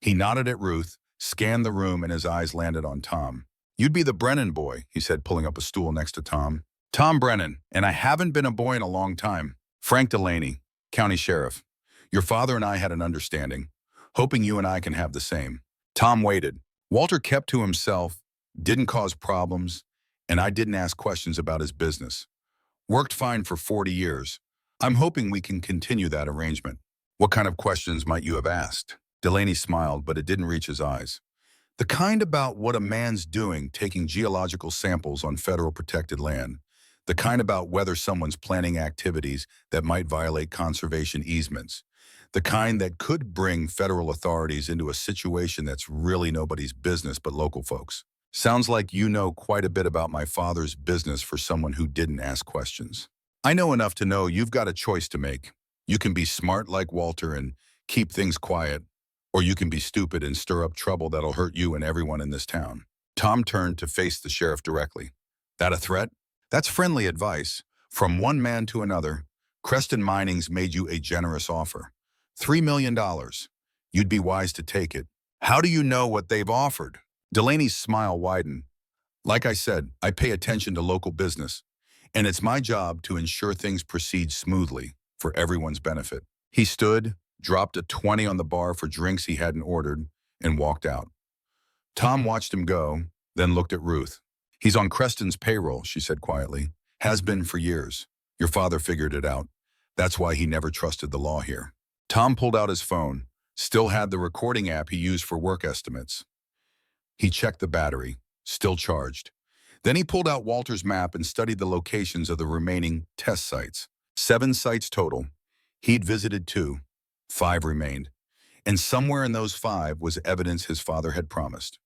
He nodded at Ruth, scanned the room, and his eyes landed on Tom. "You'd be the Brennan boy," he said, pulling up a stool next to Tom. "Tom Brennan, and I haven't been a boy in a long time. Frank Delaney, County Sheriff. Your father and I had an understanding, hoping you and I can have the same." Tom waited. Walter kept to himself, didn't cause problems, and I didn't ask questions about his business. Worked fine for 40 years. I'm hoping we can continue that arrangement. "What kind of questions might you have asked?" Delaney smiled, but it didn't reach his eyes. "The kind about what a man's doing taking geological samples on federal protected land. The kind about whether someone's planning activities that might violate conservation easements. The kind that could bring federal authorities into a situation that's really nobody's business but local folks. Sounds like you know quite a bit about my father's business for someone who didn't ask questions. I know enough to know you've got a choice to make. You can be smart like Walter and keep things quiet, or you can be stupid and stir up trouble that'll hurt you and everyone in this town." Tom turned to face the sheriff directly. "That a threat?" "That's friendly advice. From one man to another, Creston Mining's made you a generous offer. $3 million. You'd be wise to take it. How do you know what they've offered?" Delaney's smile widened. "Like I said, I pay attention to local business, and it's my job to ensure things proceed smoothly for everyone's benefit." He stood, dropped a 20 on the bar for drinks he hadn't ordered, and walked out. Tom watched him go, then looked at Ruth. "He's on Creston's payroll," she said quietly. "Has been for years. Your father figured it out. That's why he never trusted the law here." Tom pulled out his phone, still had the recording app he used for work estimates. He checked the battery, still charged. Then he pulled out Walter's map and studied the locations of the remaining test sites. 7 sites total. He'd visited 2. 5 remained. And somewhere in those 5 was evidence his father had promised.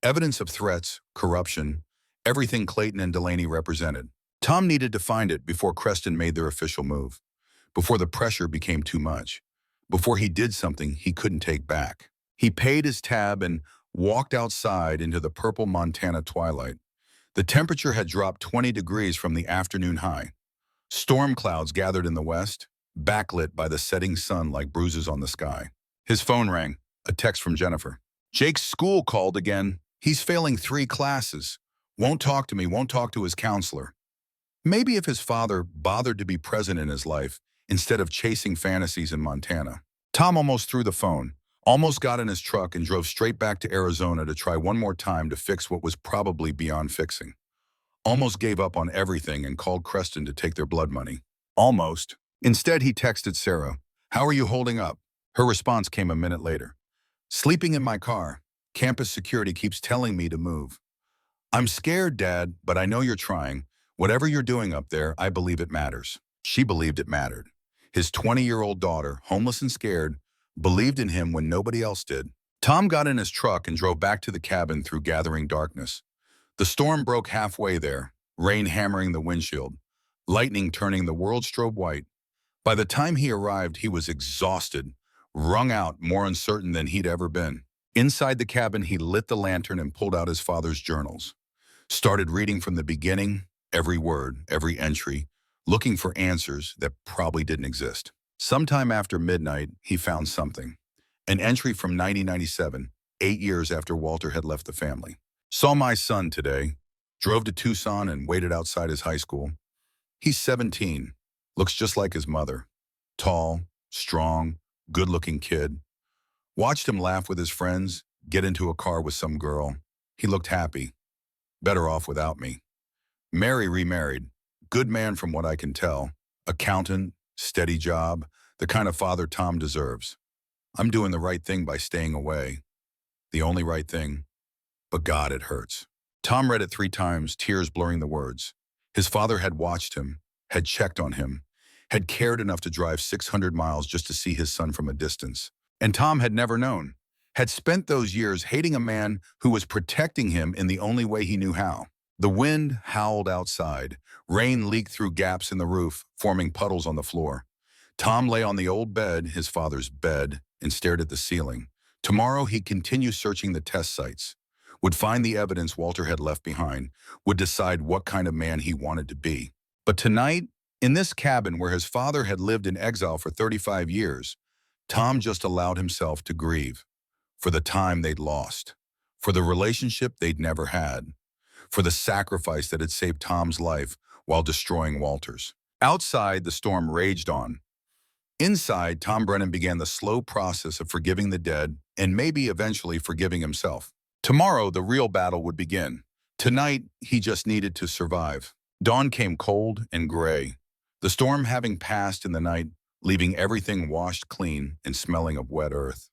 Evidence of threats, corruption, everything Clayton and Delaney represented. Tom needed to find it before Creston made their official move, before the pressure became too much, before he did something he couldn't take back. He paid his tab and walked outside into the purple Montana twilight. The temperature had dropped 20 degrees from the afternoon high. Storm clouds gathered in the west, backlit by the setting sun like bruises on the sky. His phone rang, a text from Jennifer. "Jake's school called again. He's failing 3 classes. Won't talk to me, won't talk to his counselor." Maybe if his father bothered to be present in his life instead of chasing fantasies in Montana. Tom almost threw the phone, almost got in his truck and drove straight back to Arizona to try one more time to fix what was probably beyond fixing. Almost gave up on everything and called Creston to take their blood money. Almost. Instead, he texted Sarah, "How are you holding up?" Her response came a minute later. "Sleeping in my car. Campus security keeps telling me to move." "I'm scared, Dad, but I know you're trying. Whatever you're doing up there, I believe it matters." She believed it mattered. His 20-year-old daughter, homeless and scared, believed in him when nobody else did. Tom got in his truck and drove back to the cabin through gathering darkness. The storm broke halfway there, rain hammering the windshield, lightning turning the world strobe white. By the time he arrived, he was exhausted, wrung out, more uncertain than he'd ever been. Inside the cabin, he lit the lantern and pulled out his father's journals. Started reading from the beginning, every word, every entry, looking for answers that probably didn't exist. Sometime after midnight, he found something. An entry from 1997, 8 years after Walter had left the family. "Saw my son today. Drove to Tucson and waited outside his high school. He's 17, looks just like his mother. Tall, strong, good-looking kid. Watched him laugh with his friends, get into a car with some girl. He looked happy. Better off without me. Mary remarried. Good man from what I can tell. Accountant, steady job, the kind of father Tom deserves. I'm doing the right thing by staying away. The only right thing. But God, it hurts." Tom read it 3 times, tears blurring the words. His father had watched him, had checked on him, had cared enough to drive 600 miles just to see his son from a distance. And Tom had never known, had spent those years hating a man who was protecting him in the only way he knew how. The wind howled outside. Rain leaked through gaps in the roof, forming puddles on the floor. Tom lay on the old bed, his father's bed, and stared at the ceiling. Tomorrow he'd continue searching the test sites, would find the evidence Walter had left behind, would decide what kind of man he wanted to be. But tonight, in this cabin where his father had lived in exile for 35 years, Tom just allowed himself to grieve for the time they'd lost, for the relationship they'd never had, for the sacrifice that had saved Tom's life while destroying Walter's. Outside, the storm raged on. Inside, Tom Brennan began the slow process of forgiving the dead and maybe eventually forgiving himself. Tomorrow, the real battle would begin. Tonight, he just needed to survive. Dawn came cold and gray, the storm having passed in the night, leaving everything washed clean and smelling of wet earth.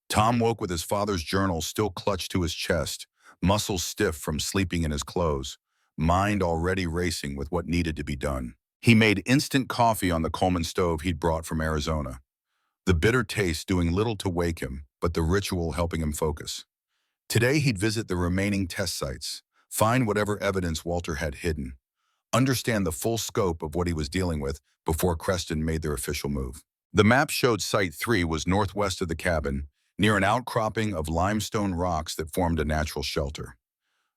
Tom woke with his father's journal still clutched to his chest, muscles stiff from sleeping in his clothes, mind already racing with what needed to be done. He made instant coffee on the Coleman stove he'd brought from Arizona, the bitter taste doing little to wake him, but the ritual helping him focus. Today he'd visit the remaining test sites, find whatever evidence Walter had hidden, understand the full scope of what he was dealing with before Creston made their official move. The map showed Site 3 was northwest of the cabin, near an outcropping of limestone rocks that formed a natural shelter.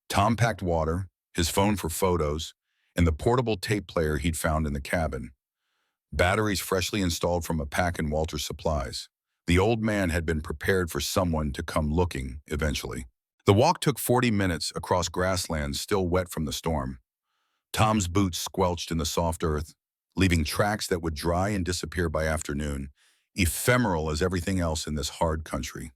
Tom packed water, his phone for photos, and the portable tape player he'd found in the cabin. Batteries freshly installed from a pack in Walter's supplies. The old man had been prepared for someone to come looking eventually. The walk took 40 minutes across grasslands still wet from the storm. Tom's boots squelched in the soft earth, leaving tracks that would dry and disappear by afternoon, ephemeral as everything else in this hard country.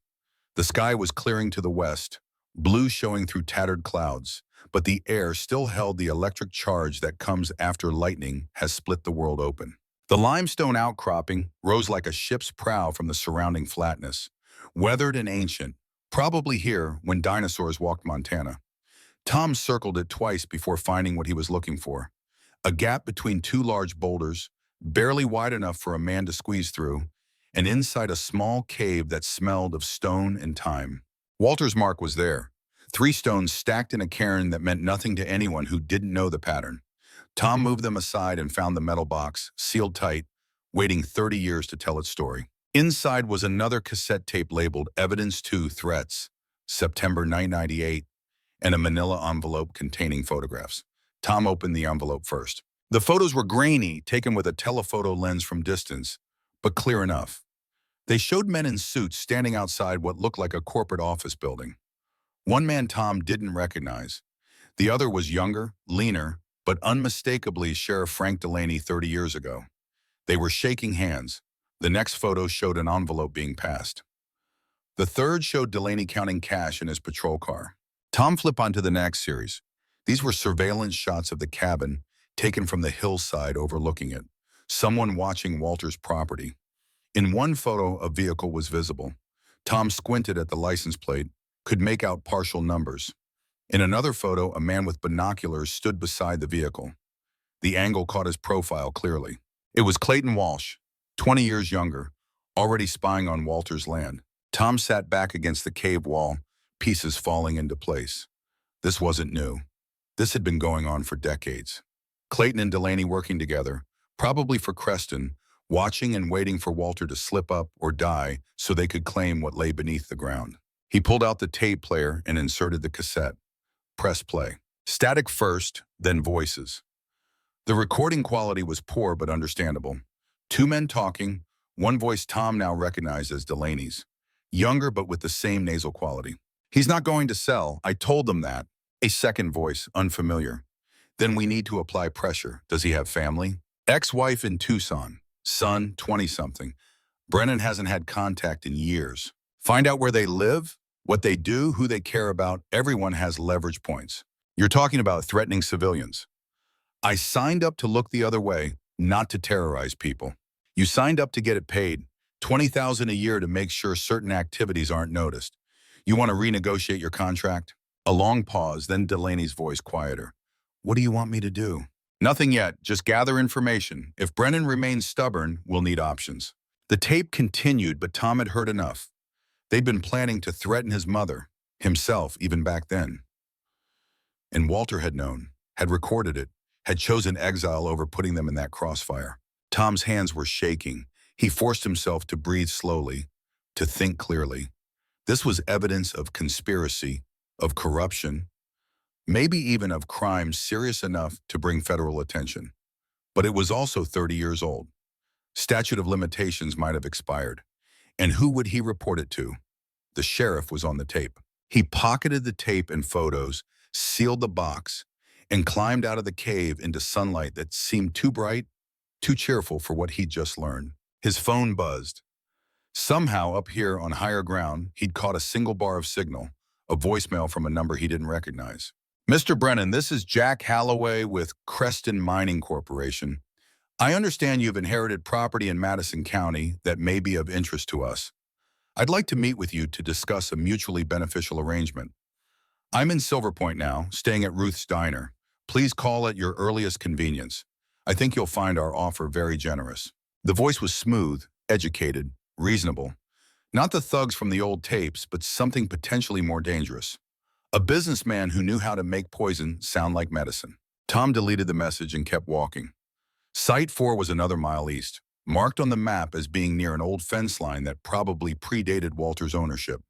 The sky was clearing to the west, blue showing through tattered clouds, but the air still held the electric charge that comes after lightning has split the world open. The limestone outcropping rose like a ship's prow from the surrounding flatness, weathered and ancient, probably here when dinosaurs walked Montana. Tom circled it twice before finding what he was looking for. A gap between two large boulders, barely wide enough for a man to squeeze through, and inside a small cave that smelled of stone and time. Walter's mark was there, 3 stones stacked in a cairn that meant nothing to anyone who didn't know the pattern. Tom moved them aside and found the metal box, sealed tight, waiting 30 years to tell its story. Inside was another cassette tape labeled Evidence 2 Threats, September 1998, and a manila envelope containing photographs. Tom opened the envelope first. The photos were grainy, taken with a telephoto lens from distance, but clear enough. They showed men in suits standing outside what looked like a corporate office building. One man Tom didn't recognize. The other was younger, leaner, but unmistakably Sheriff Frank Delaney 30 years ago. They were shaking hands. The next photo showed an envelope being passed. The third showed Delaney counting cash in his patrol car. Tom flipped onto the next series. These were surveillance shots of the cabin, taken from the hillside overlooking it. Someone watching Walter's property. In one photo, a vehicle was visible. Tom squinted at the license plate, could make out partial numbers. In another photo, a man with binoculars stood beside the vehicle. The angle caught his profile clearly. It was Clayton Walsh, 20 years younger, already spying on Walter's land. Tom sat back against the cave wall, pieces falling into place. This wasn't new. This had been going on for decades. Clayton and Delaney working together, probably for Creston, watching and waiting for Walter to slip up or die so they could claim what lay beneath the ground. He pulled out the tape player and inserted the cassette. Press play. Static first, then voices. The recording quality was poor but understandable. 2 men talking, one voice Tom now recognized as Delaney's. Younger but with the same nasal quality. "He's not going to sell. I told them that." A second voice, unfamiliar. "Then we need to apply pressure. Does he have family?" "Ex-wife in Tucson. Son, 20-something. Brennan hasn't had contact in years. Find out where they live, what they do, who they care about. Everyone has leverage points. You're talking about threatening civilians. I signed up to look the other way, not to terrorize people. You signed up to get it paid, $20,000 a year to make sure certain activities aren't noticed. You want to renegotiate your contract?" A long pause, then Delaney's voice quieter. "What do you want me to do?" Nothing yet, just gather information. If Brennan remains stubborn, we'll need options. The tape continued, but Tom had heard enough. They'd been planning to threaten his mother, himself, even back then. And Walter had known, had recorded it, had chosen Exile over putting them in that crossfire. Tom's hands were shaking. He forced himself to breathe slowly, to think clearly. This was evidence of conspiracy, of corruption, maybe even of crimes serious enough to bring federal attention. But it was also 30 years old. Statute of limitations might have expired. And who would he report it to? The sheriff was on the tape. He pocketed the tape and photos, sealed the box, and climbed out of the cave into sunlight that seemed too bright, too cheerful for what he'd just learned. His phone buzzed. Somehow, up here on higher ground, he'd caught a single bar of signal, a voicemail from a number he didn't recognize. Mr. Brennan, this is Jack Holloway with Creston Mining Corporation. I understand you've inherited property in Madison County that may be of interest to us. I'd like to meet with you to discuss a mutually beneficial arrangement. I'm in Silver Point now, staying at Ruth's Diner. Please call at your earliest convenience. I think you'll find our offer very generous. The voice was smooth, educated, reasonable. Not the thugs from the old tapes, but something potentially more dangerous. A businessman who knew how to make poison sound like medicine. Tom deleted the message and kept walking. Site 4 was another mile east, marked on the map as being near an old fence line that probably predated Walter's ownership.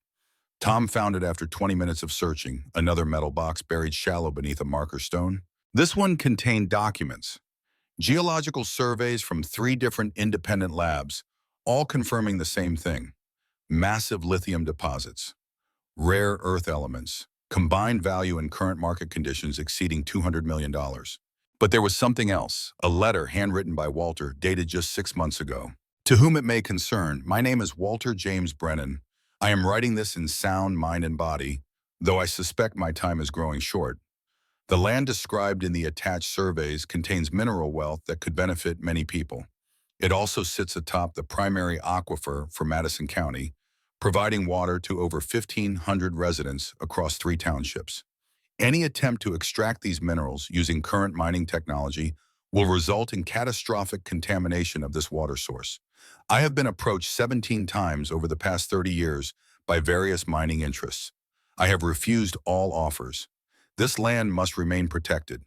Tom found it after 20 minutes of searching, another metal box buried shallow beneath a marker stone. This one contained documents, geological surveys from 3 different independent labs, all confirming the same thing: massive lithium deposits, rare earth elements, combined value in current market conditions exceeding $200 million. But there was something else, a letter handwritten by Walter, dated just 6 months ago. To whom it may concern, my name is Walter James Brennan. I am writing this in sound mind and body, though I suspect my time is growing short. The land described in the attached surveys contains mineral wealth that could benefit many people. It also sits atop the primary aquifer for Madison County, providing water to over 1,500 residents across 3 townships. Any attempt to extract these minerals using current mining technology will result in catastrophic contamination of this water source. I have been approached 17 times over the past 30 years by various mining interests. I have refused all offers. This land must remain protected.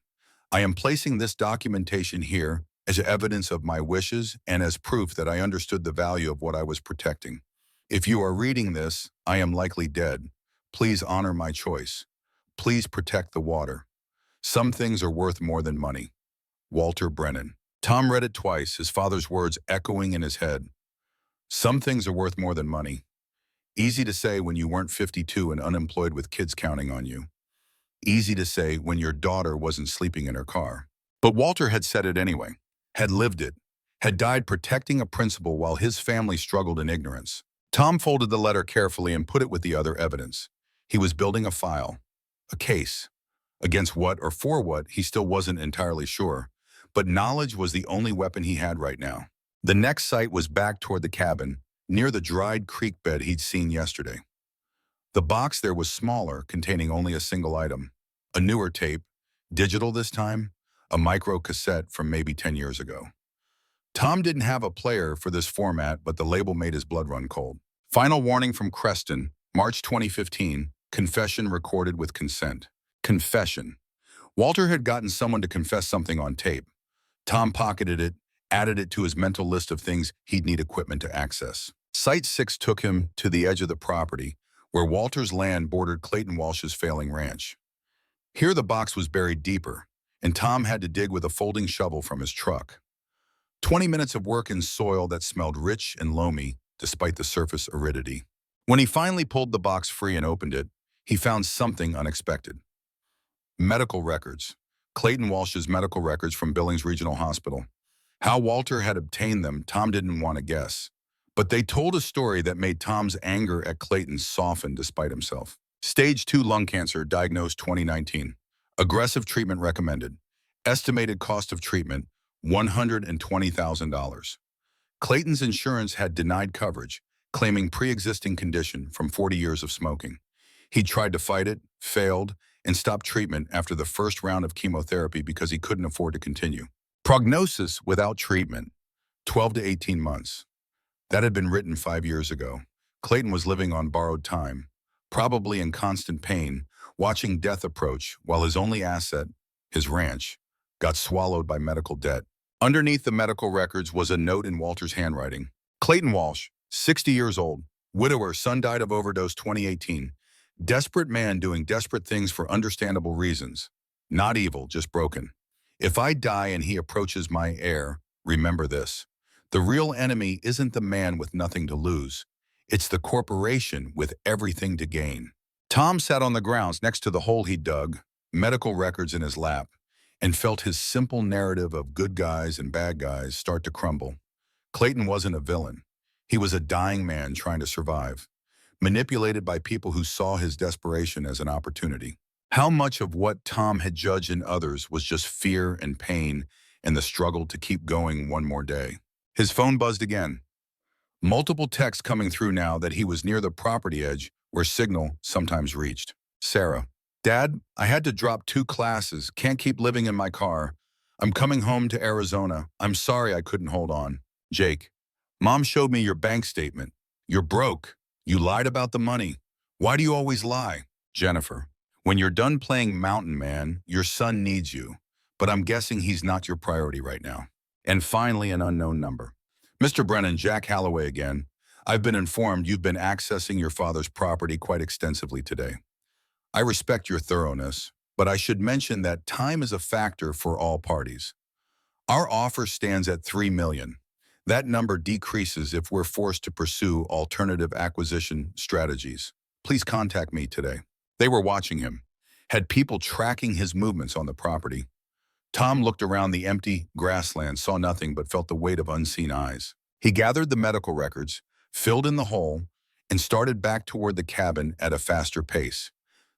I am placing this documentation here as evidence of my wishes and as proof that I understood the value of what I was protecting. If you are reading this, I am likely dead. Please honor my choice. Please protect the water. Some things are worth more than money. Walter Brennan. Tom read it twice, his father's words echoing in his head. Some things are worth more than money. Easy to say when you weren't 52 and unemployed with kids counting on you. Easy to say when your daughter wasn't sleeping in her car. But Walter had said it anyway, had lived it, had died protecting a principle while his family struggled in ignorance. Tom folded the letter carefully and put it with the other evidence. He was building a file, a case. Against what or for what, he still wasn't entirely sure. But knowledge was the only weapon he had right now. The next site was back toward the cabin, near the dried creek bed he'd seen yesterday. The box there was smaller, containing only a single item. A newer tape, digital this time, a micro cassette from maybe 10 years ago. Tom didn't have a player for this format, but the label made his blood run cold. Final warning from Creston, March 2015, confession recorded with consent. Confession. Walter had gotten someone to confess something on tape. Tom pocketed it, added it to his mental list of things he'd need equipment to access. Site 6 took him to the edge of the property, where Walter's land bordered Clayton Walsh's failing ranch. Here the box was buried deeper, and Tom had to dig with a folding shovel from his truck. 20 minutes of work in soil that smelled rich and loamy, despite the surface aridity. When he finally pulled the box free and opened it, he found something unexpected. Medical records. Clayton Walsh's medical records from Billings Regional Hospital. How Walter had obtained them, Tom didn't want to guess. But they told a story that made Tom's anger at Clayton soften despite himself. Stage 2 lung cancer, diagnosed 2019. Aggressive treatment recommended. Estimated cost of treatment, $120,000. Clayton's insurance had denied coverage, claiming pre-existing condition from 40 years of smoking. He tried to fight it, failed, and stopped treatment after the first round of chemotherapy because he couldn't afford to continue. Prognosis without treatment, 12 to 18 months. That had been written 5 years ago. Clayton was living on borrowed time, probably in constant pain, watching death approach while his only asset, his ranch, got swallowed by medical debt. Underneath the medical records was a note in Walter's handwriting. Clayton Walsh, 60 years old, widower, son died of overdose 2018. Desperate man doing desperate things for understandable reasons. Not evil, just broken. If I die and he approaches my heir, remember this. The real enemy isn't the man with nothing to lose. It's the corporation with everything to gain. Tom sat on the grounds next to the hole he dug, medical records in his lap, and felt his simple narrative of good guys and bad guys start to crumble. Clayton wasn't a villain. He was a dying man trying to survive, manipulated by people who saw his desperation as an opportunity. How much of what Tom had judged in others was just fear and pain and the struggle to keep going one more day? His phone buzzed again. Multiple texts coming through now that he was near the property edge where signal sometimes reached. Sarah. Dad, I had to drop 2 classes. Can't keep living in my car. I'm coming home to Arizona. I'm sorry I couldn't hold on. Jake. Mom showed me your bank statement. You're broke. You lied about the money. Why do you always lie? Jennifer. When you're done playing mountain man, your son needs you. But I'm guessing he's not your priority right now. And finally, an unknown number. Mr. Brennan, Jack Holloway again. I've been informed you've been accessing your father's property quite extensively today. I respect your thoroughness, but I should mention that time is a factor for all parties. Our offer stands at $3 million. That number decreases if we're forced to pursue alternative acquisition strategies. Please contact me today. They were watching him, had people tracking his movements on the property. Tom looked around the empty grassland, saw nothing, but felt the weight of unseen eyes. He gathered the medical records, filled in the hole, and started back toward the cabin at a faster pace.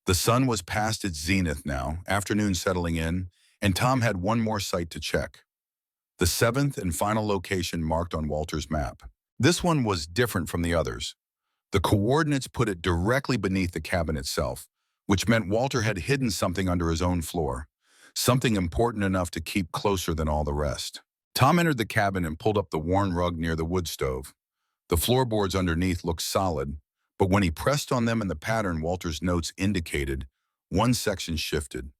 The sun was past its zenith now, afternoon settling in, and Tom had one more site to check. The 7th and final location marked on Walter's map. This one was different from the others. The coordinates put it directly beneath the cabin itself, which meant Walter had hidden something under his own floor, something important enough to keep closer than all the rest. Tom entered the cabin and pulled up the worn rug near the wood stove. The floorboards underneath looked solid, but when he pressed on them in the pattern Walter's notes indicated, one section shifted.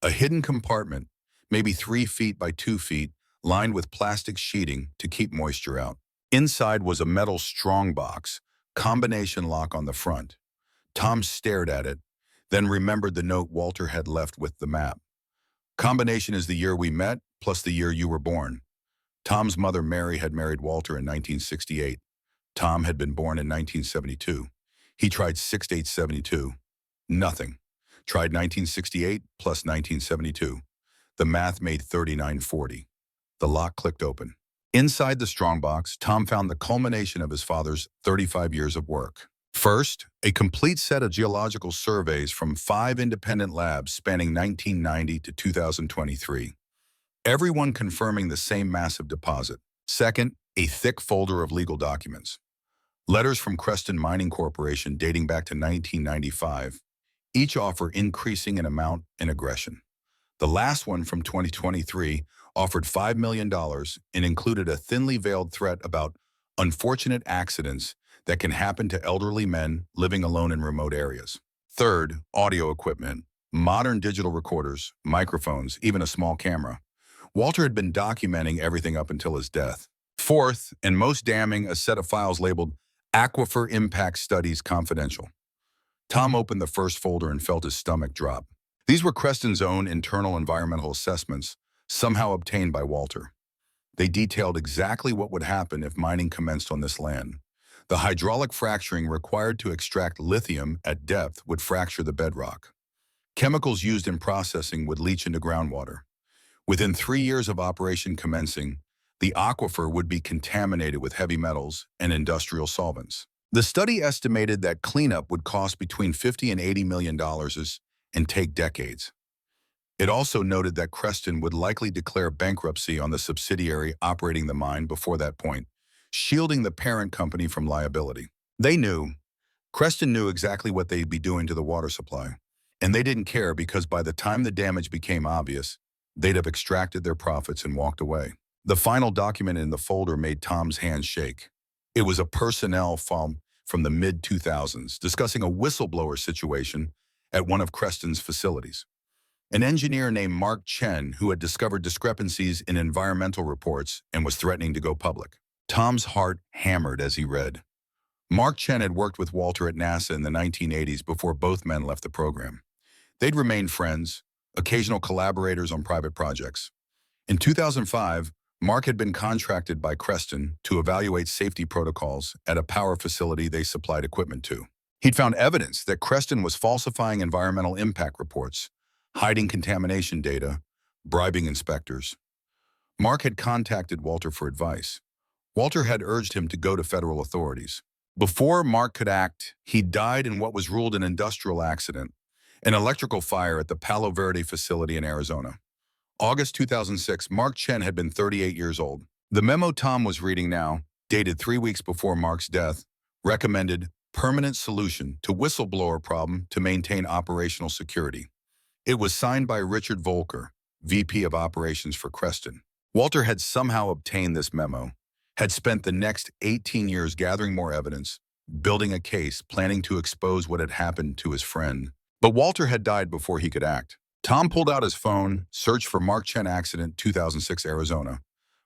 A hidden compartment, maybe 3 feet by 2 feet, lined with plastic sheeting to keep moisture out. Inside was a metal strongbox, combination lock on the front. Tom stared at it, then remembered the note Walter had left with the map. Combination is the year we met, plus the year you were born. Tom's mother, Mary, had married Walter in 1968. Tom had been born in 1972. He tried 6872. Nothing. Tried 1968 plus 1972. The math made 3940. The lock clicked open. Inside the strongbox, Tom found the culmination of his father's 35 years of work. First, a complete set of geological surveys from 5 independent labs spanning 1990 to 2023. Everyone confirming the same massive deposit. Second, a thick folder of legal documents. Letters from Creston Mining Corporation dating back to 1995, each offer increasing in amount and aggression. The last one from 2023 offered $5 million and included a thinly veiled threat about unfortunate accidents that can happen to elderly men living alone in remote areas. Third, audio equipment, modern digital recorders, microphones, even a small camera. Walter had been documenting everything up until his death. Fourth, and most damning, a set of files labeled Aquifer Impact Studies Confidential. Tom opened the first folder and felt his stomach drop. These were Creston's own internal environmental assessments, somehow obtained by Walter. They detailed exactly what would happen if mining commenced on this land. The hydraulic fracturing required to extract lithium at depth would fracture the bedrock. Chemicals used in processing would leach into groundwater. Within 3 years of operation commencing, the aquifer would be contaminated with heavy metals and industrial solvents. The study estimated that cleanup would cost between $50 and $80 million and take decades. It also noted that Creston would likely declare bankruptcy on the subsidiary operating the mine before that point, shielding the parent company from liability. Creston knew exactly what they'd be doing to the water supply. And they didn't care because by the time the damage became obvious, they'd have extracted their profits and walked away. The final document in the folder made Tom's hands shake. It was a personnel file from the mid-2000s discussing a whistleblower situation at one of Creston's facilities. An engineer named Mark Chen who had discovered discrepancies in environmental reports and was threatening to go public. Tom's heart hammered as he read. Mark Chen had worked with Walter at NASA in the 1980s before both men left the program. They'd remained friends, occasional collaborators on private projects. In 2005, Mark had been contracted by Creston to evaluate safety protocols at a power facility they supplied equipment to. He'd found evidence that Creston was falsifying environmental impact reports, hiding contamination data, bribing inspectors. Mark had contacted Walter for advice. Walter had urged him to go to federal authorities. Before Mark could act, he died in what was ruled an industrial accident, an electrical fire at the Palo Verde facility in Arizona. August 2006, Mark Chen had been 38 years old. The memo Tom was reading now, dated 3 weeks before Mark's death, recommended permanent solution to whistleblower problem to maintain operational security. It was signed by Richard Volker, VP of Operations for Creston. Walter had somehow obtained this memo, had spent the next 18 years gathering more evidence, building a case, planning to expose what had happened to his friend. But Walter had died before he could act. Tom pulled out his phone, searched for Mark Chen accident 2006 Arizona,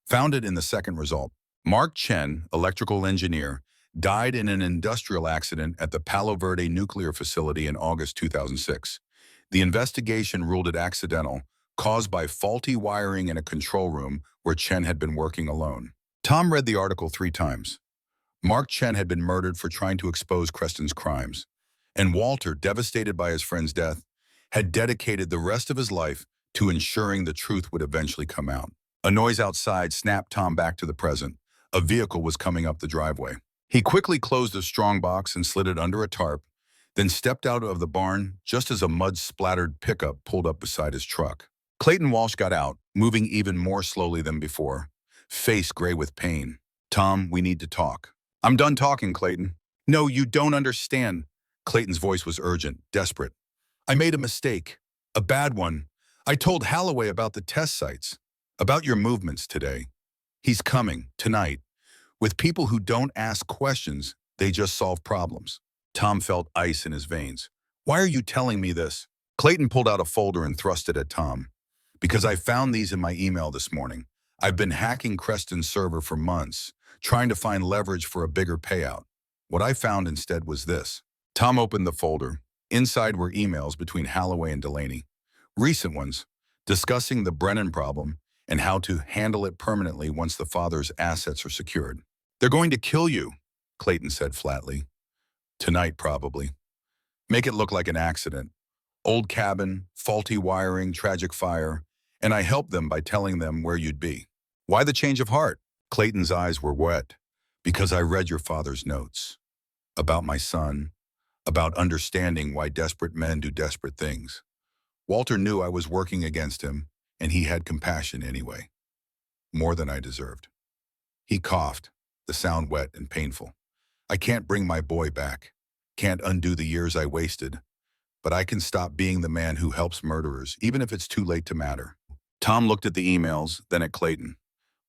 found it in the second result. Mark Chen, electrical engineer, died in an industrial accident at the Palo Verde nuclear facility in August 2006. The investigation ruled it accidental, caused by faulty wiring in a control room where Chen had been working alone. Tom read the article 3 times. Mark Chen had been murdered for trying to expose Creston's crimes, and Walter, devastated by his friend's death, had dedicated the rest of his life to ensuring the truth would eventually come out. A noise outside snapped Tom back to the present. A vehicle was coming up the driveway. He quickly closed the strongbox and slid it under a tarp, then stepped out of the barn just as a mud-splattered pickup pulled up beside his truck. Clayton Walsh got out, moving even more slowly than before, face gray with pain. "Tom, we need to talk." "I'm done talking, Clayton." "No, you don't understand." Clayton's voice was urgent, desperate. "I made a mistake, a bad one. I told Holloway about the test sites, about your movements today. He's coming, tonight. With people who don't ask questions, they just solve problems." Tom felt ice in his veins. "Why are you telling me this?" Clayton pulled out a folder and thrust it at Tom. "Because I found these in my email this morning. I've been hacking Creston's server for months, trying to find leverage for a bigger payout. What I found instead was this." Tom opened the folder. Inside were emails between Holloway and Delaney, recent ones, discussing the Brennan problem and how to handle it permanently once the father's assets are secured. "They're going to kill you," Clayton said flatly. "Tonight, probably. Make it look like an accident. Old cabin, faulty wiring, tragic fire, and I helped them by telling them where you'd be." "Why the change of heart?" Clayton's eyes were wet. "Because I read your father's notes. About my son. About understanding why desperate men do desperate things. Walter knew I was working against him, and he had compassion anyway. More than I deserved." He coughed, the sound wet and painful. "I can't bring my boy back. Can't undo the years I wasted. But I can stop being the man who helps murderers, even if it's too late to matter." Tom looked at the emails, then at Clayton.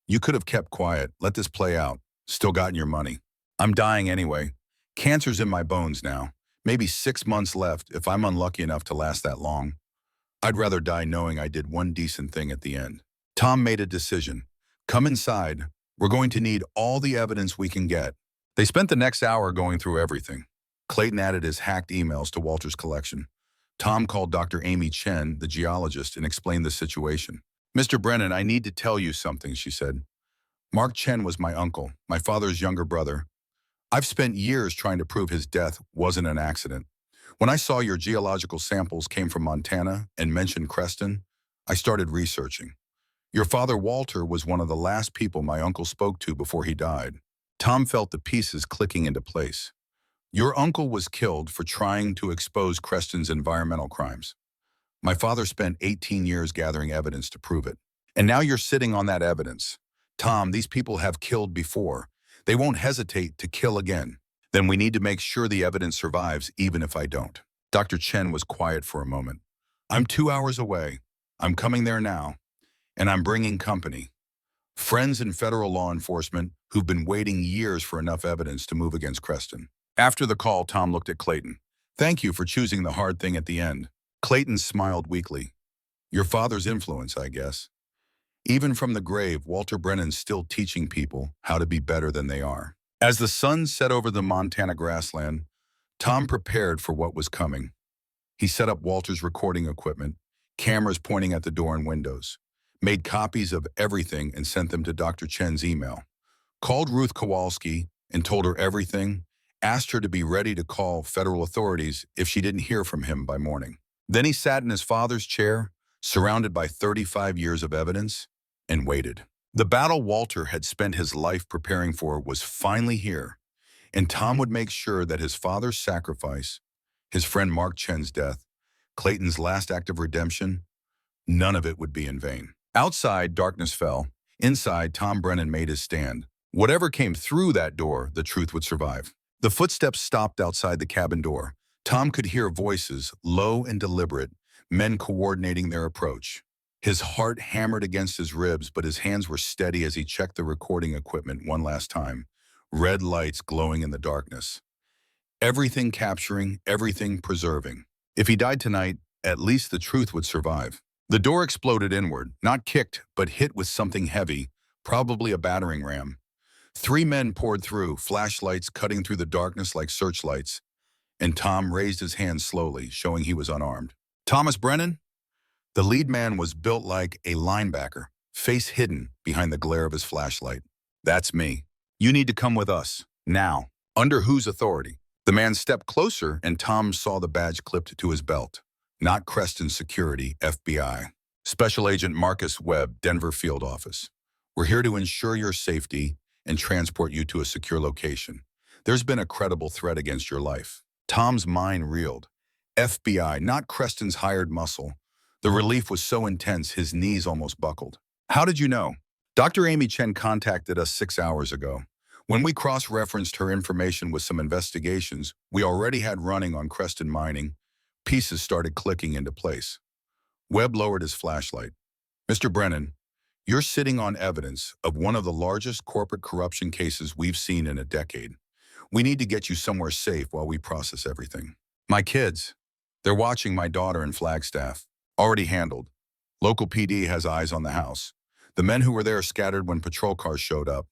"You could have kept quiet, let this play out, still gotten your money. I'm dying anyway. Cancer's in my bones now. Maybe 6 months left if I'm unlucky enough to last that long. I'd rather die knowing I did one decent thing at the end." Tom made a decision. "Come inside. We're going to need all the evidence we can get." They spent the next hour going through everything. Clayton added his hacked emails to Walter's collection. Tom called Dr. Amy Chen, the geologist, and explained the situation. "Mr. Brennan, I need to tell you something," she said. "Mark Chen was my uncle, my father's younger brother. I've spent years trying to prove his death wasn't an accident. When I saw your geological samples came from Montana and mentioned Creston, I started researching. Your father, Walter, was one of the last people my uncle spoke to before he died." Tom felt the pieces clicking into place. "Your uncle was killed for trying to expose Creston's environmental crimes. My father spent 18 years gathering evidence to prove it. And now you're sitting on that evidence. Tom, these people have killed before. They won't hesitate to kill again. Then we need to make sure the evidence survives even if I don't." Dr. Chen was quiet for a moment. I'm 2 hours away. I'm coming there now, and I'm bringing company. Friends in federal law enforcement who've been waiting years for enough evidence to move against Creston. After the call, Tom looked at Clayton. Thank you for choosing the hard thing at the end. Clayton smiled weakly. Your father's influence, I guess. Even from the grave, Walter Brennan's still teaching people how to be better than they are. As the sun set over the Montana grassland, Tom prepared for what was coming. He set up Walter's recording equipment, cameras pointing at the door and windows, made copies of everything and sent them to Dr. Chen's email, called Ruth Kowalski and told her everything, asked her to be ready to call federal authorities if she didn't hear from him by morning. Then he sat in his father's chair, surrounded by 35 years of evidence, and waited. The battle Walter had spent his life preparing for was finally here, and Tom would make sure that his father's sacrifice, his friend Mark Chen's death, Clayton's last act of redemption, none of it would be in vain. Outside, darkness fell. Inside, Tom Brennan made his stand. Whatever came through that door, the truth would survive. The footsteps stopped outside the cabin door. Tom could hear voices, low and deliberate, men coordinating their approach. His heart hammered against his ribs, but his hands were steady as he checked the recording equipment one last time. Red lights glowing in the darkness. Everything capturing, everything preserving. If he died tonight, at least the truth would survive. The door exploded inward, not kicked, but hit with something heavy, probably a battering ram. 3 men poured through, flashlights cutting through the darkness like searchlights, and Tom raised his hand slowly, showing he was unarmed. Thomas Brennan? The lead man was built like a linebacker, face hidden behind the glare of his flashlight. That's me. You need to come with us, now. Under whose authority? The man stepped closer, and Tom saw the badge clipped to his belt. Not Creston Security, FBI. Special Agent Marcus Webb, Denver Field Office. We're here to ensure your safety and transport you to a secure location. There's been a credible threat against your life. Tom's mind reeled. FBI, not Creston's hired muscle. The relief was so intense, his knees almost buckled. How did you know? Dr. Amy Chen contacted us 6 hours ago. When we cross-referenced her information with some investigations we already had running on Creston Mining, pieces started clicking into place. Webb lowered his flashlight. Mr. Brennan, you're sitting on evidence of one of the largest corporate corruption cases we've seen in a decade. We need to get you somewhere safe while we process everything. My kids, they're watching my daughter in Flagstaff. Already handled. Local PD has eyes on the house. The men who were there scattered when patrol cars showed up.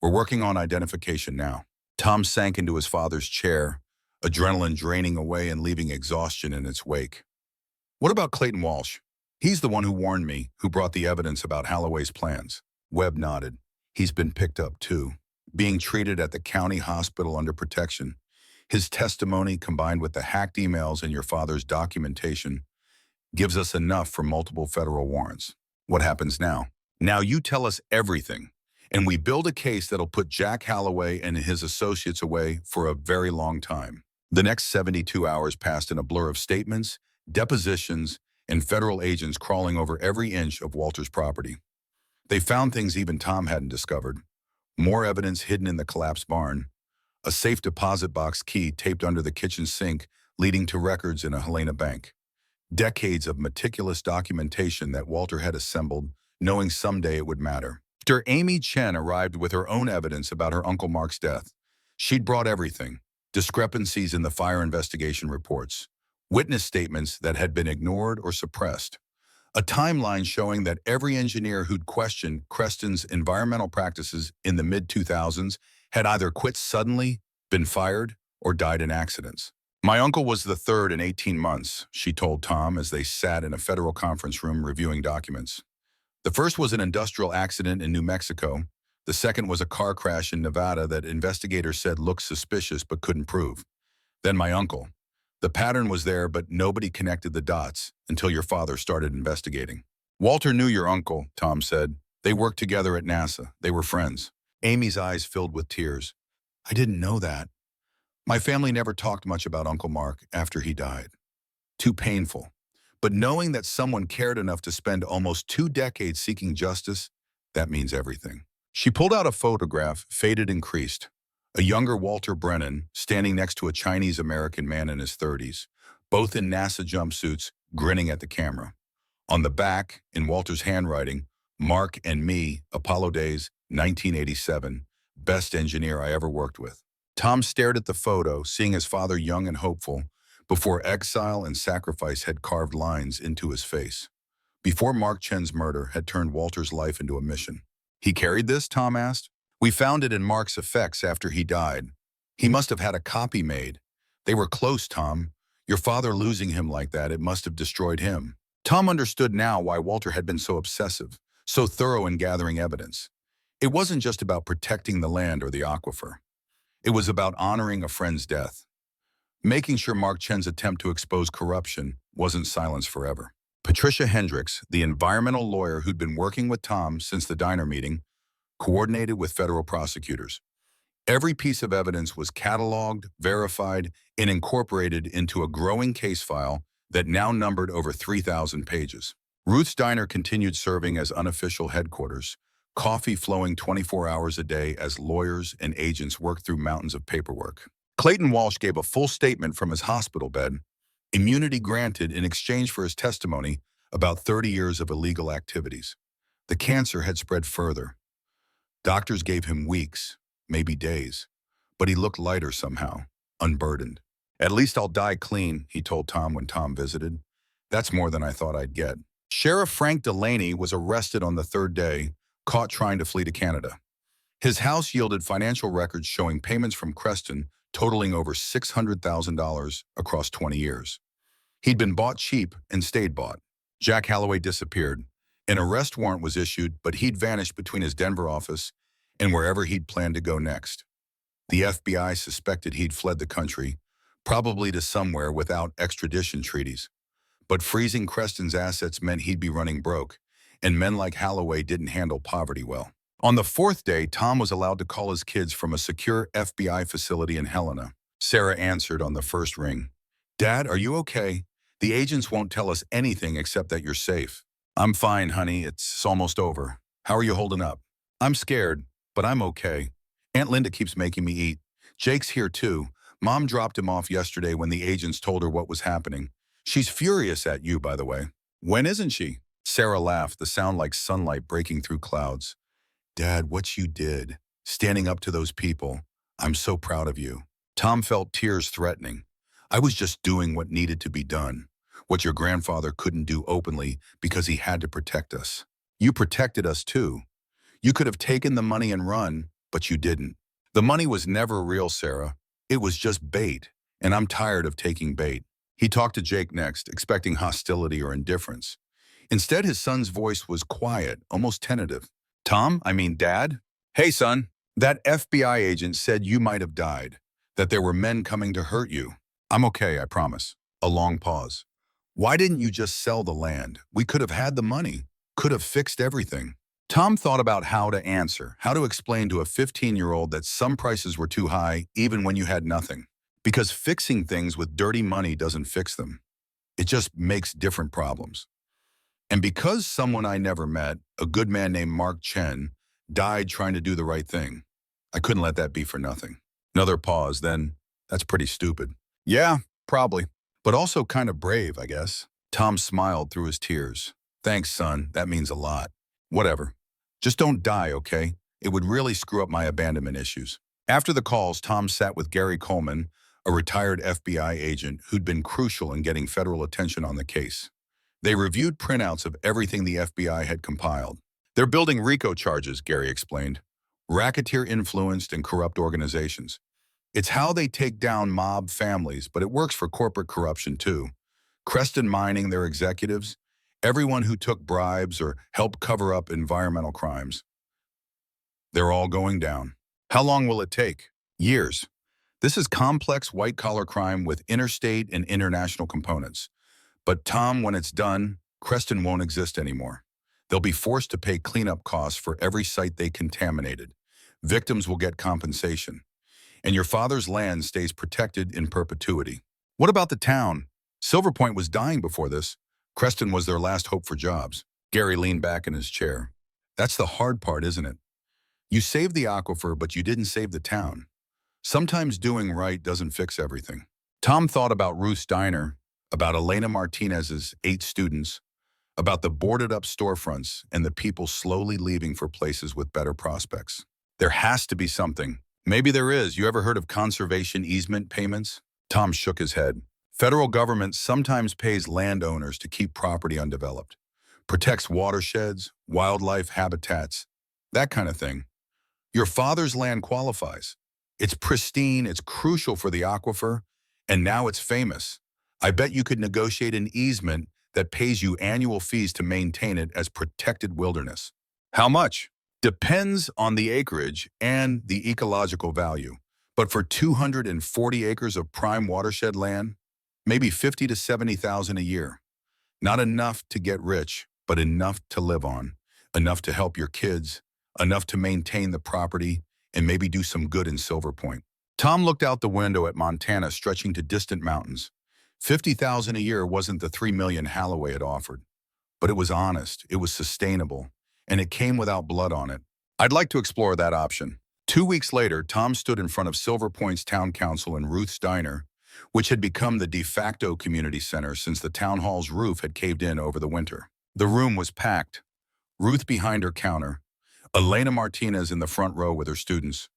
We're working on identification now. Tom sank into his father's chair, adrenaline draining away and leaving exhaustion in its wake. What about Clayton Walsh? He's the one who warned me, who brought the evidence about Holloway's plans. Webb nodded. He's been picked up too, being treated at the county hospital under protection. His testimony, combined with the hacked emails and your father's documentation, gives us enough for multiple federal warrants. What happens now? Now you tell us everything, and we build a case that'll put Jack Holloway and his associates away for a very long time. The next 72 hours passed in a blur of statements, depositions, and federal agents crawling over every inch of Walter's property. They found things even Tom hadn't discovered. More evidence hidden in the collapsed barn, a safe deposit box key taped under the kitchen sink leading to records in a Helena bank. Decades of meticulous documentation that Walter had assembled, knowing someday it would matter. Dr. Amy Chen arrived with her own evidence about her Uncle Mark's death. She'd brought everything: discrepancies in the fire investigation reports, witness statements that had been ignored or suppressed, a timeline showing that every engineer who'd questioned Creston's environmental practices in the mid-2000s had either quit suddenly, been fired, or died in accidents. My uncle was the third in 18 months, she told Tom as they sat in a federal conference room reviewing documents. The first was an industrial accident in New Mexico. The second was a car crash in Nevada that investigators said looked suspicious but couldn't prove. Then my uncle. The pattern was there, but nobody connected the dots until your father started investigating. Walter knew your uncle, Tom said. They worked together at NASA. They were friends. Amy's eyes filled with tears. I didn't know that. My family never talked much about Uncle Mark after he died. Too painful. But knowing that someone cared enough to spend almost 2 decades seeking justice, that means everything. She pulled out a photograph, faded and creased. A younger Walter Brennan standing next to a Chinese-American man in his 30s, both in NASA jumpsuits, grinning at the camera. On the back, in Walter's handwriting, Mark and me, Apollo Days, 1987, best engineer I ever worked with. Tom stared at the photo, seeing his father young and hopeful, before exile and sacrifice had carved lines into his face. Before Mark Chen's murder had turned Walter's life into a mission. He carried this, Tom asked. We found it in Mark's effects after he died. He must have had a copy made. They were close, Tom. Your father losing him like that, it must have destroyed him. Tom understood now why Walter had been so obsessive, so thorough in gathering evidence. It wasn't just about protecting the land or the aquifer. It was about honoring a friend's death, making sure Mark Chen's attempt to expose corruption wasn't silenced forever. Patricia Hendricks, the environmental lawyer who'd been working with Tom since the diner meeting, coordinated with federal prosecutors. Every piece of evidence was cataloged, verified, and incorporated into a growing case file that now numbered over 3,000 pages. Ruth's Diner continued serving as unofficial headquarters, coffee flowing 24 hours a day as lawyers and agents worked through mountains of paperwork. Clayton Walsh gave a full statement from his hospital bed, immunity granted in exchange for his testimony about 30 years of illegal activities. The cancer had spread further. Doctors gave him weeks, maybe days, but he looked lighter somehow, unburdened. At least I'll die clean, he told Tom when Tom visited. That's more than I thought I'd get. Sheriff Frank Delaney was arrested on the third day, caught trying to flee to Canada. His house yielded financial records showing payments from Creston totaling over $600,000 across 20 years. He'd been bought cheap and stayed bought. Jack Holloway disappeared. An arrest warrant was issued, but he'd vanished between his Denver office and wherever he'd planned to go next. The FBI suspected he'd fled the country, probably to somewhere without extradition treaties. But freezing Creston's assets meant he'd be running broke, and men like Holloway didn't handle poverty well. On the fourth day, Tom was allowed to call his kids from a secure FBI facility in Helena. Sarah answered on the first ring. Dad, are you okay? The agents won't tell us anything except that you're safe. I'm fine, honey. It's almost over. How are you holding up? I'm scared, but I'm okay. Aunt Linda keeps making me eat. Jake's here too. Mom dropped him off yesterday when the agents told her what was happening. She's furious at you, by the way. When isn't she? Sarah laughed, the sound like sunlight breaking through clouds. Dad, what you did, standing up to those people, I'm so proud of you. Tom felt tears threatening. I was just doing what needed to be done, what your grandfather couldn't do openly because he had to protect us. You protected us too. You could have taken the money and run, but you didn't. The money was never real, Sarah. It was just bait, and I'm tired of taking bait. He talked to Jake next, expecting hostility or indifference. Instead, his son's voice was quiet, almost tentative. Dad? Hey, son. That FBI agent said you might have died, that there were men coming to hurt you. I'm okay, I promise. A long pause. Why didn't you just sell the land? We could have had the money, could have fixed everything. Tom thought about how to answer, how to explain to a 15-year-old that some prices were too high even when you had nothing. Because fixing things with dirty money doesn't fix them. It just makes different problems. And because someone I never met, a good man named Mark Chen, died trying to do the right thing, I couldn't let that be for nothing. Another pause, then, that's pretty stupid. Yeah, probably. But also kind of brave, I guess. Tom smiled through his tears. Thanks, son. That means a lot. Whatever. Just don't die, okay? It would really screw up my abandonment issues. After the calls, Tom sat with Gary Coleman, a retired FBI agent who'd been crucial in getting federal attention on the case. They reviewed printouts of everything the FBI had compiled. They're building RICO charges, Gary explained. Racketeer-influenced and corrupt organizations. It's how they take down mob families, but it works for corporate corruption too. Creston Mining, their executives, everyone who took bribes or helped cover up environmental crimes. They're all going down. How long will it take? Years. This is complex white-collar crime with interstate and international components. But Tom, when it's done, Creston won't exist anymore. They'll be forced to pay cleanup costs for every site they contaminated. Victims will get compensation. And your father's land stays protected in perpetuity. What about the town? Silver Point was dying before this. Creston was their last hope for jobs. Gary leaned back in his chair. That's the hard part, isn't it? You saved the aquifer, but you didn't save the town. Sometimes doing right doesn't fix everything. Tom thought about Ruth's Diner, about Elena Martinez's 8 students, about the boarded-up storefronts and the people slowly leaving for places with better prospects. There has to be something. Maybe there is. You ever heard of conservation easement payments? Tom shook his head. Federal government sometimes pays landowners to keep property undeveloped, protects watersheds, wildlife habitats, that kind of thing. Your father's land qualifies. It's pristine, it's crucial for the aquifer, and now it's famous. I bet you could negotiate an easement that pays you annual fees to maintain it as protected wilderness. How much? Depends on the acreage and the ecological value. But for 240 acres of prime watershed land, maybe 50 to 70,000 a year. Not enough to get rich, but enough to live on, enough to help your kids, enough to maintain the property, and maybe do some good in Silver Point. Tom looked out the window at Montana stretching to distant mountains. 50,000 a year wasn't the 3 million Halloway had offered, but it was honest, it was sustainable, and it came without blood on it. I'd like to explore that option. 2 weeks later, Tom stood in front of Silver Point's town council in Ruth's Diner, which had become the de facto community center since the town hall's roof had caved in over the winter. The room was packed. Ruth behind her counter, Elena Martinez in the front row with her students,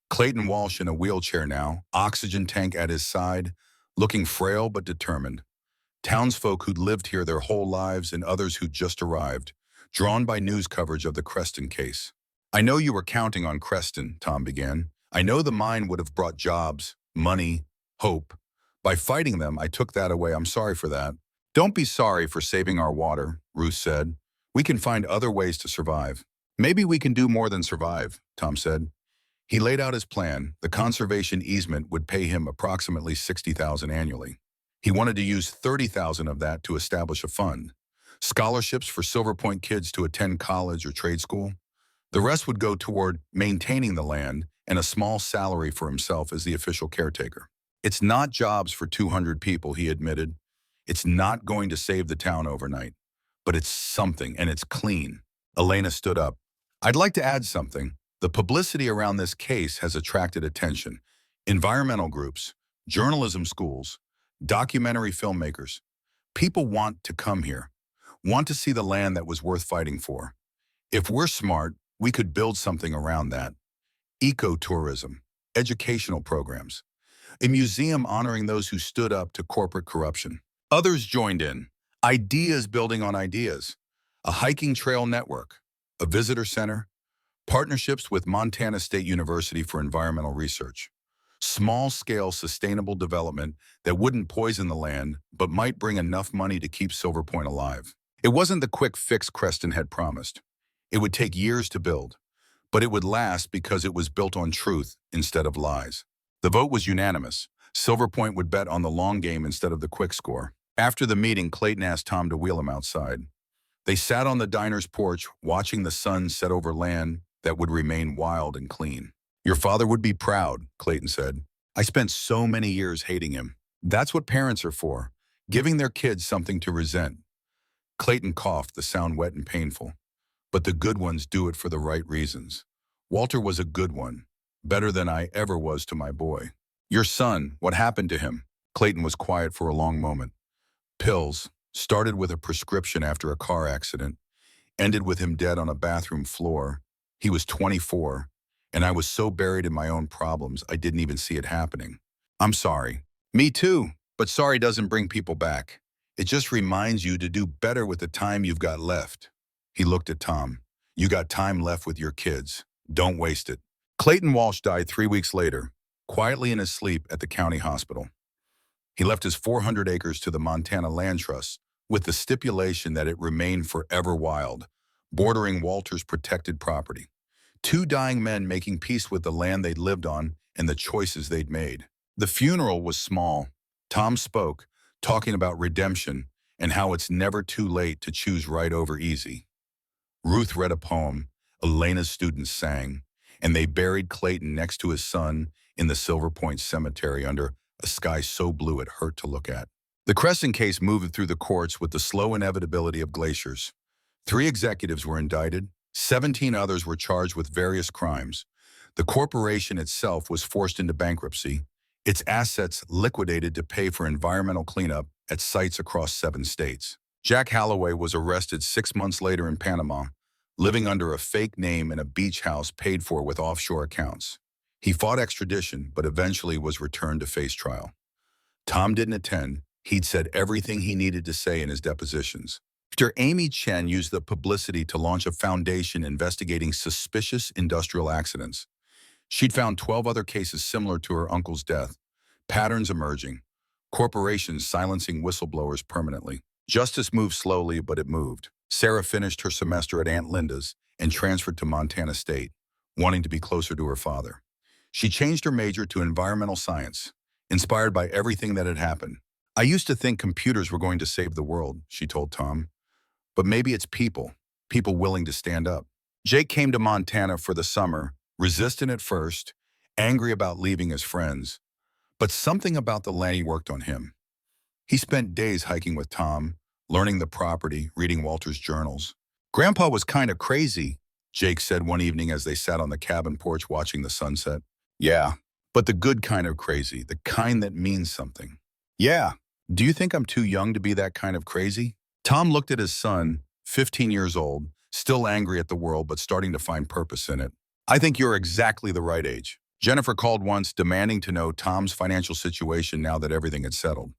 Clayton Walsh in a wheelchair now, oxygen tank at his side, looking frail but determined. Townsfolk who'd lived here their whole lives and others who'd just arrived, drawn by news coverage of the Creston case. I know you were counting on Creston, Tom began. I know the mine would have brought jobs, money, hope. By fighting them, I took that away. I'm sorry for that. Don't be sorry for saving our water, Ruth said. We can find other ways to survive. Maybe we can do more than survive, Tom said. He laid out his plan. The conservation easement would pay him approximately $60,000 annually. He wanted to use $30,000 of that to establish a fund. Scholarships for Silver Point kids to attend college or trade school. The rest would go toward maintaining the land and a small salary for himself as the official caretaker. It's not jobs for 200 people, he admitted. It's not going to save the town overnight, but it's something, and it's clean. Elena stood up. I'd like to add something. The publicity around this case has attracted attention. Environmental groups, journalism schools, documentary filmmakers. People want to come here, want to see the land that was worth fighting for. If we're smart, we could build something around that. Ecotourism, educational programs, a museum honoring those who stood up to corporate corruption. Others joined in, ideas building on ideas, a hiking trail network, a visitor center, partnerships with Montana State University for environmental research, small-scale sustainable development that wouldn't poison the land but might bring enough money to keep Silver Point alive. It wasn't the quick fix Creston had promised. It would take years to build, but it would last because it was built on truth instead of lies. The vote was unanimous. Silver Point would bet on the long game instead of the quick score. After the meeting, Clayton asked Tom to wheel him outside. They sat on the diner's porch, watching the sun set over land that would remain wild and clean. Your father would be proud, Clayton said. I spent so many years hating him. That's what parents are for, giving their kids something to resent. Clayton coughed, the sound wet and painful. But the good ones do it for the right reasons. Walter was a good one, better than I ever was to my boy. Your son, what happened to him? Clayton was quiet for a long moment. Pills, started with a prescription after a car accident, ended with him dead on a bathroom floor. He was 24, and I was so buried in my own problems I didn't even see it happening. I'm sorry. Me too, but sorry doesn't bring people back. It just reminds you to do better with the time you've got left. He looked at Tom. You got time left with your kids. Don't waste it. Clayton Walsh died 3 weeks later, quietly in his sleep at the county hospital. He left his 400 acres to the Montana Land Trust with the stipulation that it remain forever wild, bordering Walter's protected property. 2 dying men making peace with the land they'd lived on and the choices they'd made. The funeral was small. Tom spoke, talking about redemption and how it's never too late to choose right over easy. Ruth read a poem, Elena's students sang, and they buried Clayton next to his son in the Silver Point Cemetery under a sky so blue it hurt to look at. The Creston case moved through the courts with the slow inevitability of glaciers. 3 executives were indicted, 17 others were charged with various crimes. The corporation itself was forced into bankruptcy, its assets liquidated to pay for environmental cleanup at sites across 7 states. Jack Holloway was arrested 6 months later in Panama, living under a fake name in a beach house paid for with offshore accounts. He fought extradition, but eventually was returned to face trial. Tom didn't attend. He'd said everything he needed to say in his depositions. After Amy Chen used the publicity to launch a foundation investigating suspicious industrial accidents. She'd found 12 other cases similar to her uncle's death, patterns emerging, corporations silencing whistleblowers permanently. Justice moved slowly, but it moved. Sarah finished her semester at Aunt Linda's and transferred to Montana State, wanting to be closer to her father. She changed her major to environmental science, inspired by everything that had happened. I used to think computers were going to save the world, she told Tom. But maybe it's people willing to stand up. Jake came to Montana for the summer, resistant at first, angry about leaving his friends. But something about the land worked on him. He spent days hiking with Tom, learning the property, reading Walter's journals. Grandpa was kind of crazy, Jake said one evening as they sat on the cabin porch watching the sunset. Yeah, but the good kind of crazy, the kind that means something. Yeah, do you think I'm too young to be that kind of crazy? Tom looked at his son, 15 years old, still angry at the world but starting to find purpose in it. I think you're exactly the right age. Jennifer called once, demanding to know Tom's financial situation now that everything had settled.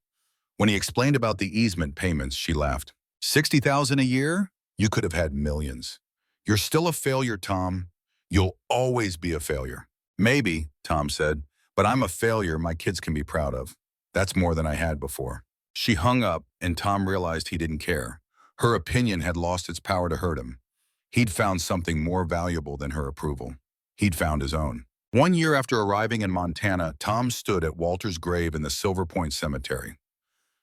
When he explained about the easement payments, she laughed. $60,000 a year? You could have had millions. You're still a failure, Tom. You'll always be a failure. Maybe, Tom said, but I'm a failure my kids can be proud of. That's more than I had before. She hung up, and Tom realized he didn't care. Her opinion had lost its power to hurt him. He'd found something more valuable than her approval. He'd found his own. 1 year after arriving in Montana, Tom stood at Walter's grave in the Silver Point Cemetery.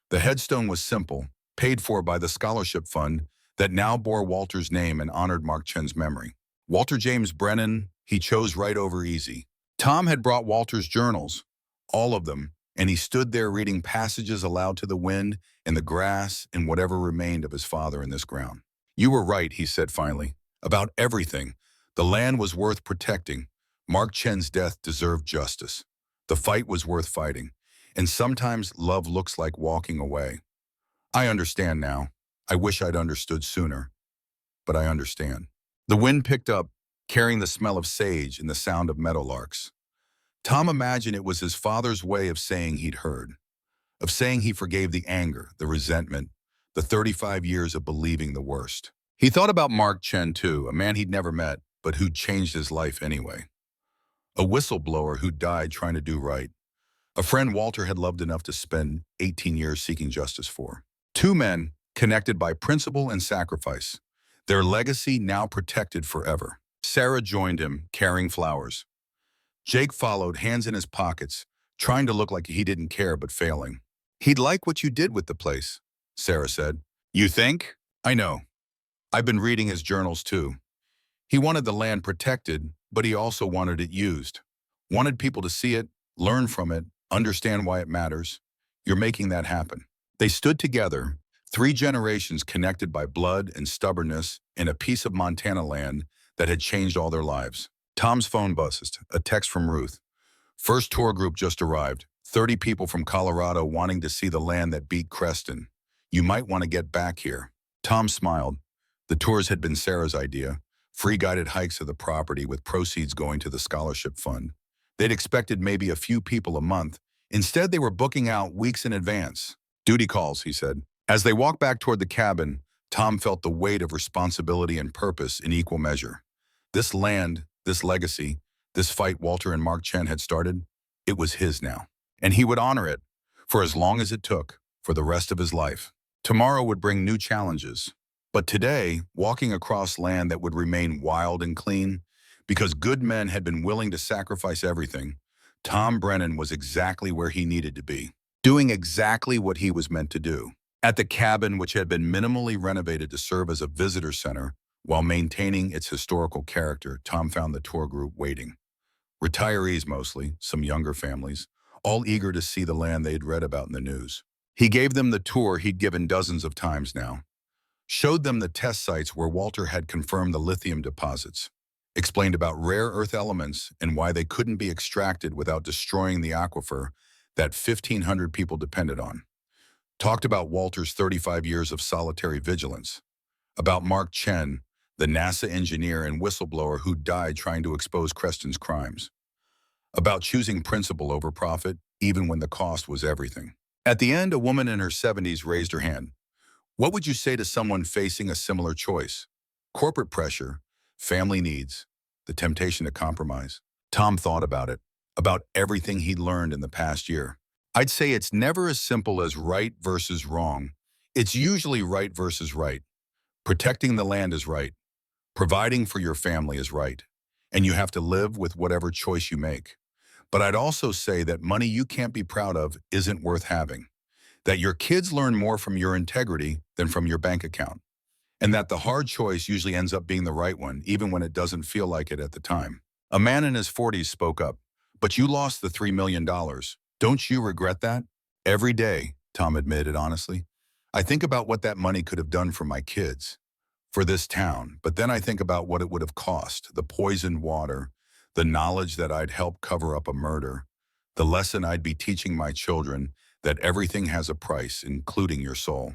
The headstone was simple, paid for by the scholarship fund that now bore Walter's name and honored Mark Chen's memory. Walter James Brennan, he chose right over easy. Tom had brought Walter's journals, all of them, and he stood there reading passages aloud to the wind and the grass and whatever remained of his father in this ground. You were right, he said finally, about everything. The land was worth protecting. Mark Chen's death deserved justice. The fight was worth fighting. And sometimes love looks like walking away. I understand now. I wish I'd understood sooner. But I understand. The wind picked up, carrying the smell of sage and the sound of meadowlarks. Tom imagined it was his father's way of saying he'd heard, of saying he forgave the anger, the resentment, the 35 years of believing the worst. He thought about Mark Chen too, a man he'd never met, but who'd changed his life anyway. A whistleblower who died trying to do right. A friend Walter had loved enough to spend 18 years seeking justice for. Two men connected by principle and sacrifice, their legacy now protected forever. Sarah joined him, carrying flowers. Jake followed, hands in his pockets, trying to look like he didn't care but failing. He'd like what you did with the place, Sarah said. You think? I know. I've been reading his journals too. He wanted the land protected, but he also wanted it used. Wanted people to see it, learn from it, understand why it matters. You're making that happen. They stood together, 3 generations connected by blood and stubbornness in a piece of Montana land that had changed all their lives. Tom's phone buzzed, a text from Ruth. First tour group just arrived, 30 people from Colorado wanting to see the land that beat Creston. You might want to get back here. Tom smiled. The tours had been Sarah's idea, free guided hikes of the property with proceeds going to the scholarship fund. They'd expected maybe a few people a month. Instead, they were booking out weeks in advance. Duty calls, he said. As they walked back toward the cabin, Tom felt the weight of responsibility and purpose in equal measure. This land, this legacy, this fight Walter and Mark Chen had started, it was his now. And he would honor it, for as long as it took, for the rest of his life. Tomorrow would bring new challenges. But today, walking across land that would remain wild and clean, because good men had been willing to sacrifice everything, Tom Brennan was exactly where he needed to be, doing exactly what he was meant to do. At the cabin, which had been minimally renovated to serve as a visitor center while maintaining its historical character, Tom found the tour group waiting. Retirees mostly, some younger families, all eager to see the land they'd read about in the news. He gave them the tour he'd given dozens of times now, showed them the test sites where Walter had confirmed the lithium deposits, explained about rare earth elements and why they couldn't be extracted without destroying the aquifer that 1,500 people depended on. Talked about Walter's 35 years of solitary vigilance, about Mark Chen, the NASA engineer and whistleblower who died trying to expose Creston's crimes, about choosing principle over profit, even when the cost was everything. At the end, a woman in her 70s raised her hand. What would you say to someone facing a similar choice? Corporate pressure, family needs, the temptation to compromise. Tom thought about everything he'd learned in the past year. I'd say it's never as simple as right versus wrong. It's usually right versus right. Protecting the land is right. Providing for your family is right. And you have to live with whatever choice you make. But I'd also say that money you can't be proud of isn't worth having. That your kids learn more from your integrity than from your bank account. And that the hard choice usually ends up being the right one, even when it doesn't feel like it at the time. A man in his 40s spoke up. But you lost the $3 million. Don't you regret that? Every day, Tom admitted honestly. I think about what that money could have done for my kids, for this town, but then I think about what it would have cost, the poisoned water, the knowledge that I'd help cover up a murder, the lesson I'd be teaching my children that everything has a price, including your soul.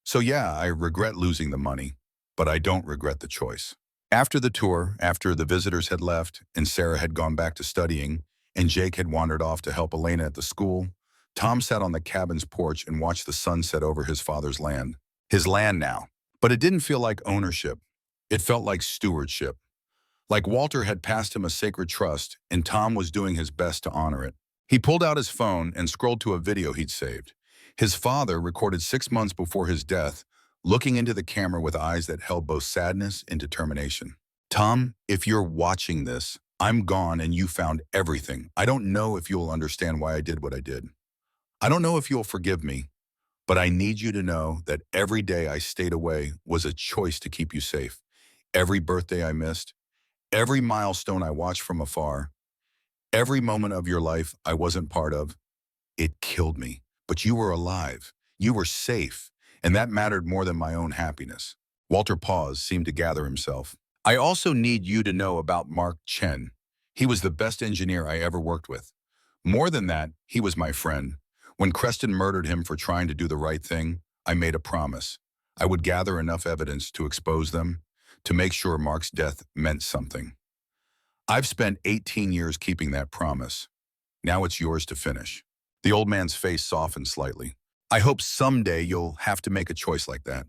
So yeah, I regret losing the money, but I don't regret the choice. After the tour, after the visitors had left and Sarah had gone back to studying and Jake had wandered off to help Elena at the school, Tom sat on the cabin's porch and watched the sun set over his father's land. His land now. But it didn't feel like ownership. It felt like stewardship. Like Walter had passed him a sacred trust and Tom was doing his best to honor it. He pulled out his phone and scrolled to a video he'd saved. His father, recorded 6 months before his death, looking into the camera with eyes that held both sadness and determination. Tom, if you're watching this, I'm gone and you found everything. I don't know if you'll understand why I did what I did. I don't know if you'll forgive me, but I need you to know that every day I stayed away was a choice to keep you safe. Every birthday I missed, every milestone I watched from afar, every moment of your life I wasn't part of, it killed me. But you were alive. You were safe. And that mattered more than my own happiness. Walter paused, seemed to gather himself. I also need you to know about Mark Chen. He was the best engineer I ever worked with. More than that, he was my friend. When Creston murdered him for trying to do the right thing, I made a promise. I would gather enough evidence to expose them, to make sure Mark's death meant something. I've spent 18 years keeping that promise. Now it's yours to finish. The old man's face softened slightly. I hope someday you'll have to make a choice like that.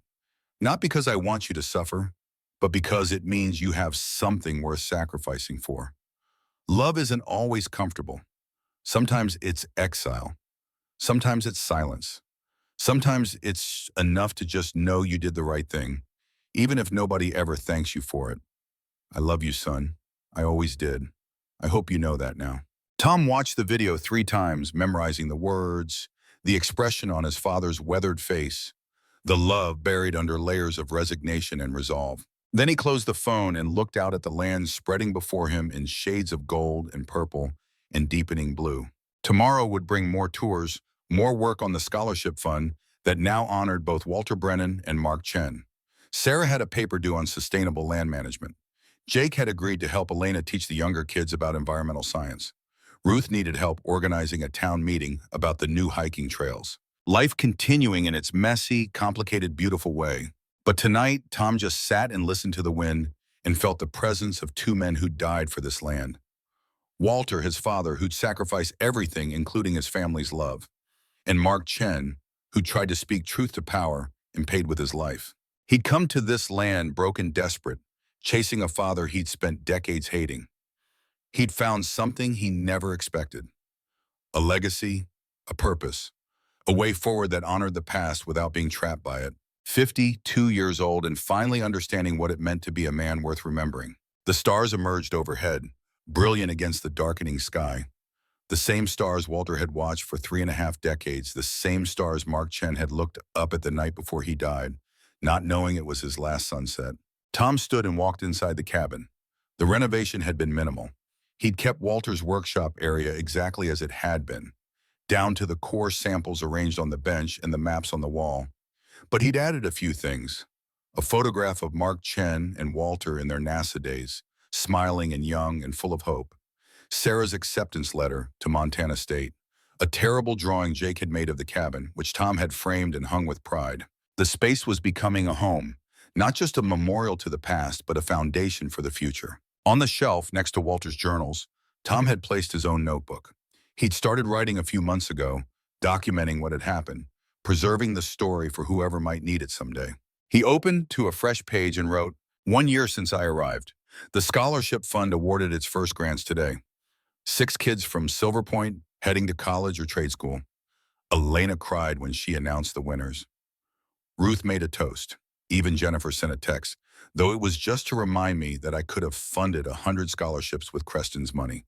Not because I want you to suffer, but because it means you have something worth sacrificing for. Love isn't always comfortable. Sometimes it's exile. Sometimes it's silence. Sometimes it's enough to just know you did the right thing, even if nobody ever thanks you for it. I love you, son. I always did. I hope you know that now. Tom watched the video 3 times, memorizing the words, the expression on his father's weathered face, the love buried under layers of resignation and resolve. Then he closed the phone and looked out at the land spreading before him in shades of gold and purple and deepening blue. Tomorrow would bring more tours, more work on the scholarship fund that now honored both Walter Brennan and Mark Chen. Sarah had a paper due on sustainable land management. Jake had agreed to help Elena teach the younger kids about environmental science. Ruth needed help organizing a town meeting about the new hiking trails. Life continuing in its messy, complicated, beautiful way. But tonight, Tom just sat and listened to the wind and felt the presence of 2 men who died for this land. Walter, his father, who'd sacrificed everything, including his family's love. And Mark Chen, who tried to speak truth to power and paid with his life. He'd come to this land broken, desperate, chasing a father he'd spent decades hating. He'd found something he never expected. A legacy, a purpose, a way forward that honored the past without being trapped by it. 52 years old and finally understanding what it meant to be a man worth remembering. The stars emerged overhead, brilliant against the darkening sky. The same stars Walter had watched for 3.5 decades, the same stars Mark Chen had looked up at the night before he died, not knowing it was his last sunset. Tom stood and walked inside the cabin. The renovation had been minimal. He'd kept Walter's workshop area exactly as it had been, down to the core samples arranged on the bench and the maps on the wall. But he'd added a few things. A photograph of Mark Chen and Walter in their NASA days, smiling and young and full of hope. Sarah's acceptance letter to Montana State. A terrible drawing Jake had made of the cabin, which Tom had framed and hung with pride. The space was becoming a home, not just a memorial to the past, but a foundation for the future. On the shelf next to Walter's journals, Tom had placed his own notebook. He'd started writing a few months ago, documenting what had happened, preserving the story for whoever might need it someday. He opened to a fresh page and wrote, "1 year since I arrived. The scholarship fund awarded its first grants today. 6 kids from Silver Point heading to college or trade school." Elena cried when she announced the winners. Ruth made a toast. Even Jennifer sent a text, though it was just to remind me that I could have funded 100 scholarships with Creston's money.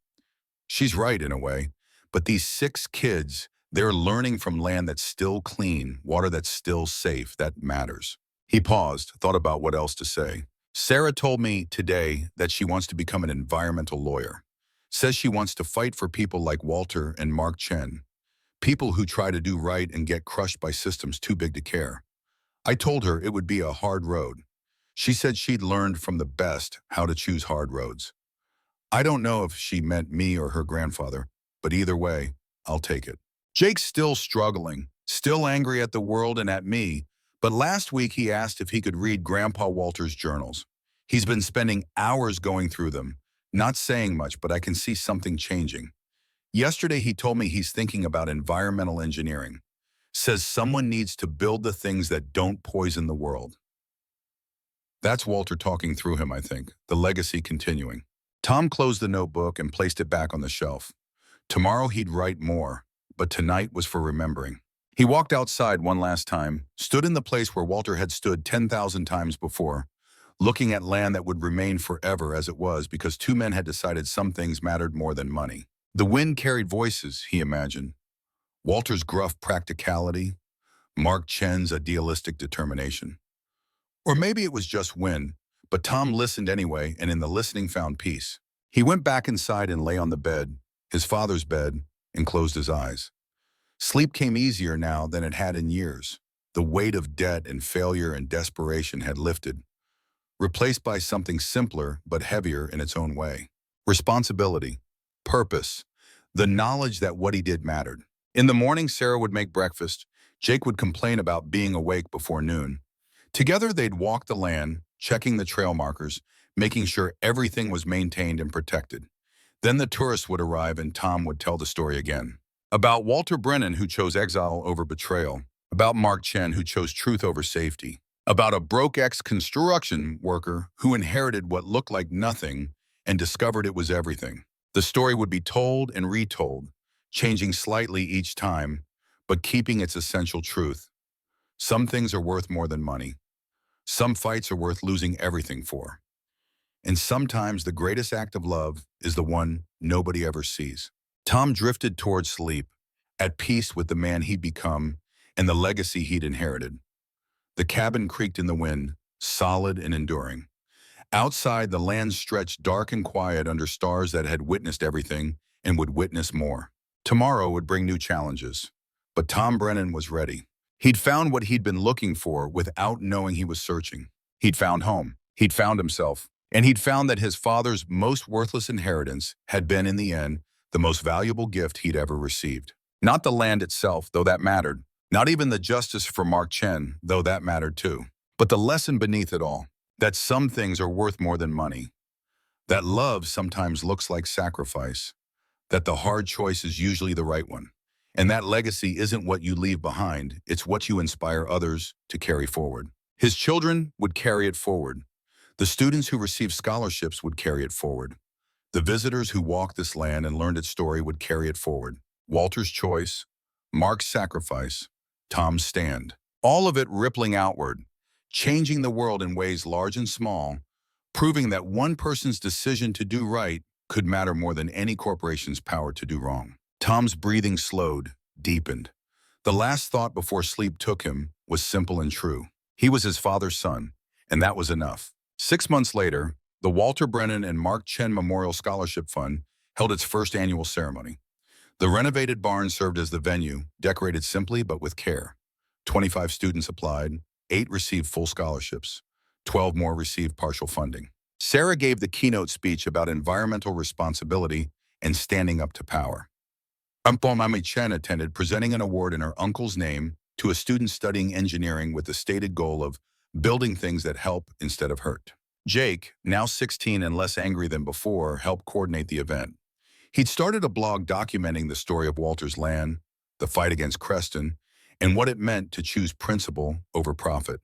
She's right in a way, but these 6 kids, they're learning from land that's still clean, water that's still safe, that matters. He paused, thought about what else to say. Sarah told me today that she wants to become an environmental lawyer. Says she wants to fight for people like Walter and Mark Chen, people who try to do right and get crushed by systems too big to care. I told her it would be a hard road. She said she'd learned from the best how to choose hard roads. I don't know if she meant me or her grandfather, but either way, I'll take it. Jake's still struggling, still angry at the world and at me, but last week he asked if he could read Grandpa Walter's journals. He's been spending hours going through them, not saying much, but I can see something changing. Yesterday he told me he's thinking about environmental engineering. Says someone needs to build the things that don't poison the world. That's Walter talking through him, I think, the legacy continuing. Tom closed the notebook and placed it back on the shelf. Tomorrow he'd write more, but tonight was for remembering. He walked outside one last time, stood in the place where Walter had stood 10,000 times before, looking at land that would remain forever as it was because 2 men had decided some things mattered more than money. The wind carried voices, he imagined. Walter's gruff practicality, Mark Chen's idealistic determination. Or maybe it was just wind, but Tom listened anyway and in the listening found peace. He went back inside and lay on the bed, his father's bed, and closed his eyes. Sleep came easier now than it had in years. The weight of debt and failure and desperation had lifted, replaced by something simpler but heavier in its own way. Responsibility, purpose, the knowledge that what he did mattered. In the morning, Sarah would make breakfast. Jake would complain about being awake before noon. Together, they'd walk the land, checking the trail markers, making sure everything was maintained and protected. Then the tourists would arrive and Tom would tell the story again. About Walter Brennan, who chose exile over betrayal. About Mark Chen, who chose truth over safety. About a broke ex-construction worker who inherited what looked like nothing and discovered it was everything. The story would be told and retold, changing slightly each time, but keeping its essential truth. Some things are worth more than money. Some fights are worth losing everything for. And sometimes the greatest act of love is the one nobody ever sees. Tom drifted towards sleep, at peace with the man he'd become and the legacy he'd inherited. The cabin creaked in the wind, solid and enduring. Outside, the land stretched dark and quiet under stars that had witnessed everything and would witness more. Tomorrow would bring new challenges, but Tom Brennan was ready. He'd found what he'd been looking for without knowing he was searching. He'd found home. He'd found himself. And he'd found that his father's most worthless inheritance had been, in the end, the most valuable gift he'd ever received. Not the land itself, though that mattered. Not even the justice for Mark Chen, though that mattered too. But the lesson beneath it all, that some things are worth more than money. That love sometimes looks like sacrifice. That the hard choice is usually the right one. And that legacy isn't what you leave behind, it's what you inspire others to carry forward. His children would carry it forward. The students who received scholarships would carry it forward. The visitors who walked this land and learned its story would carry it forward. Walter's choice, Mark's sacrifice, Tom's stand. All of it rippling outward, changing the world in ways large and small, proving that one person's decision to do right could matter more than any corporation's power to do wrong. Tom's breathing slowed, deepened. The last thought before sleep took him was simple and true. He was his father's son, and that was enough. 6 months later, the Walter Brennan and Mark Chen Memorial Scholarship Fund held its first annual ceremony. The renovated barn served as the venue, decorated simply but with care. 25 students applied, 8 received full scholarships, 12 more received partial funding. Sarah gave the keynote speech about environmental responsibility and standing up to power. Mark Chen attended, presenting an award in her uncle's name to a student studying engineering with the stated goal of building things that help instead of hurt. Jake, now 16 and less angry than before, helped coordinate the event. He'd started a blog documenting the story of Walter's land, the fight against Creston, and what it meant to choose principle over profit.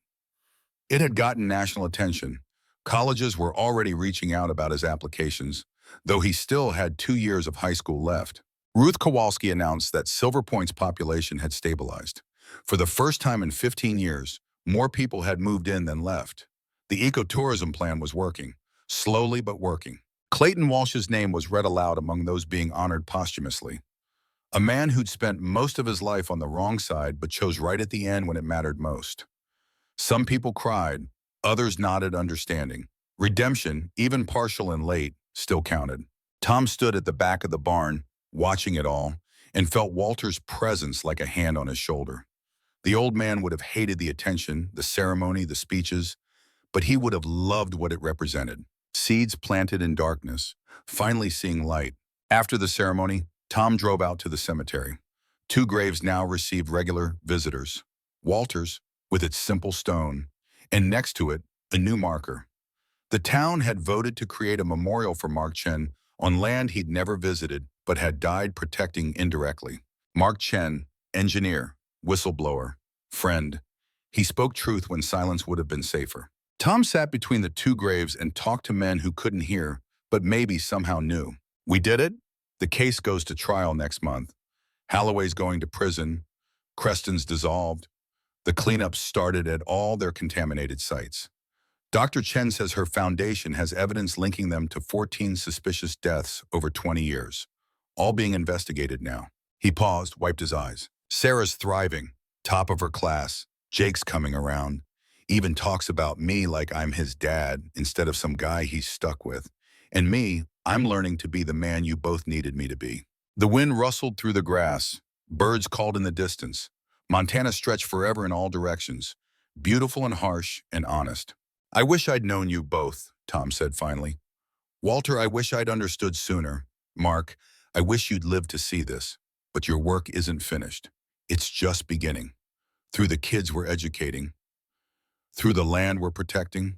It had gotten national attention. Colleges were already reaching out about his applications, though he still had 2 years of high school left. Ruth Kowalski announced that Silver Point's population had stabilized. For the first time in 15 years, more people had moved in than left. The ecotourism plan was working, slowly but working. Clayton Walsh's name was read aloud among those being honored posthumously. A man who'd spent most of his life on the wrong side but chose right at the end when it mattered most. Some people cried, others nodded understanding. Redemption, even partial and late, still counted. Tom stood at the back of the barn, watching it all, and felt Walter's presence like a hand on his shoulder. The old man would have hated the attention, the ceremony, the speeches, but he would have loved what it represented. Seeds planted in darkness, finally seeing light. After the ceremony, Tom drove out to the cemetery. 2 graves now received regular visitors. Walter's, with its simple stone, and next to it, a new marker. The town had voted to create a memorial for Mark Chen on land he'd never visited but had died protecting indirectly. Mark Chen, engineer, whistleblower, friend. He spoke truth when silence would have been safer. Tom sat between the 2 graves and talked to men who couldn't hear, but maybe somehow knew. We did it. The case goes to trial next month. Holloway's going to prison. Creston's dissolved. The cleanup started at all their contaminated sites. Dr. Chen says her foundation has evidence linking them to 14 suspicious deaths over 20 years, all being investigated now. He paused, wiped his eyes. Sarah's thriving, top of her class. Jake's coming around. Even talks about me like I'm his dad instead of some guy he's stuck with. And me, I'm learning to be the man you both needed me to be. The wind rustled through the grass. Birds called in the distance. Montana stretched forever in all directions, beautiful and harsh and honest. I wish I'd known you both, Tom said finally. Walter, I wish I'd understood sooner. Mark, I wish you'd lived to see this. But your work isn't finished. It's just beginning. Through the kids we're educating, through the land we're protecting,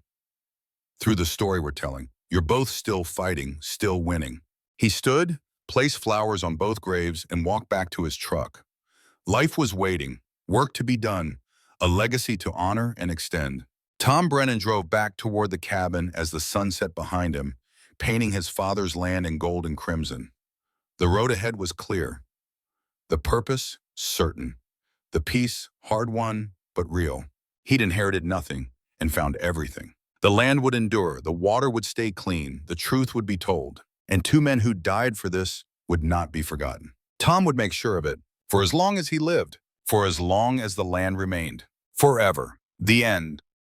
through the story we're telling, you're both still fighting, still winning. He stood, placed flowers on both graves, and walked back to his truck. Life was waiting, work to be done, a legacy to honor and extend. Tom Brennan drove back toward the cabin as the sun set behind him, painting his father's land in gold and crimson. The road ahead was clear. The purpose, certain. The peace, hard-won, but real. He'd inherited nothing and found everything. The land would endure, the water would stay clean, the truth would be told. And 2 men who died for this would not be forgotten. Tom would make sure of it. For as long as he lived, for as long as the land remained. Forever. The end.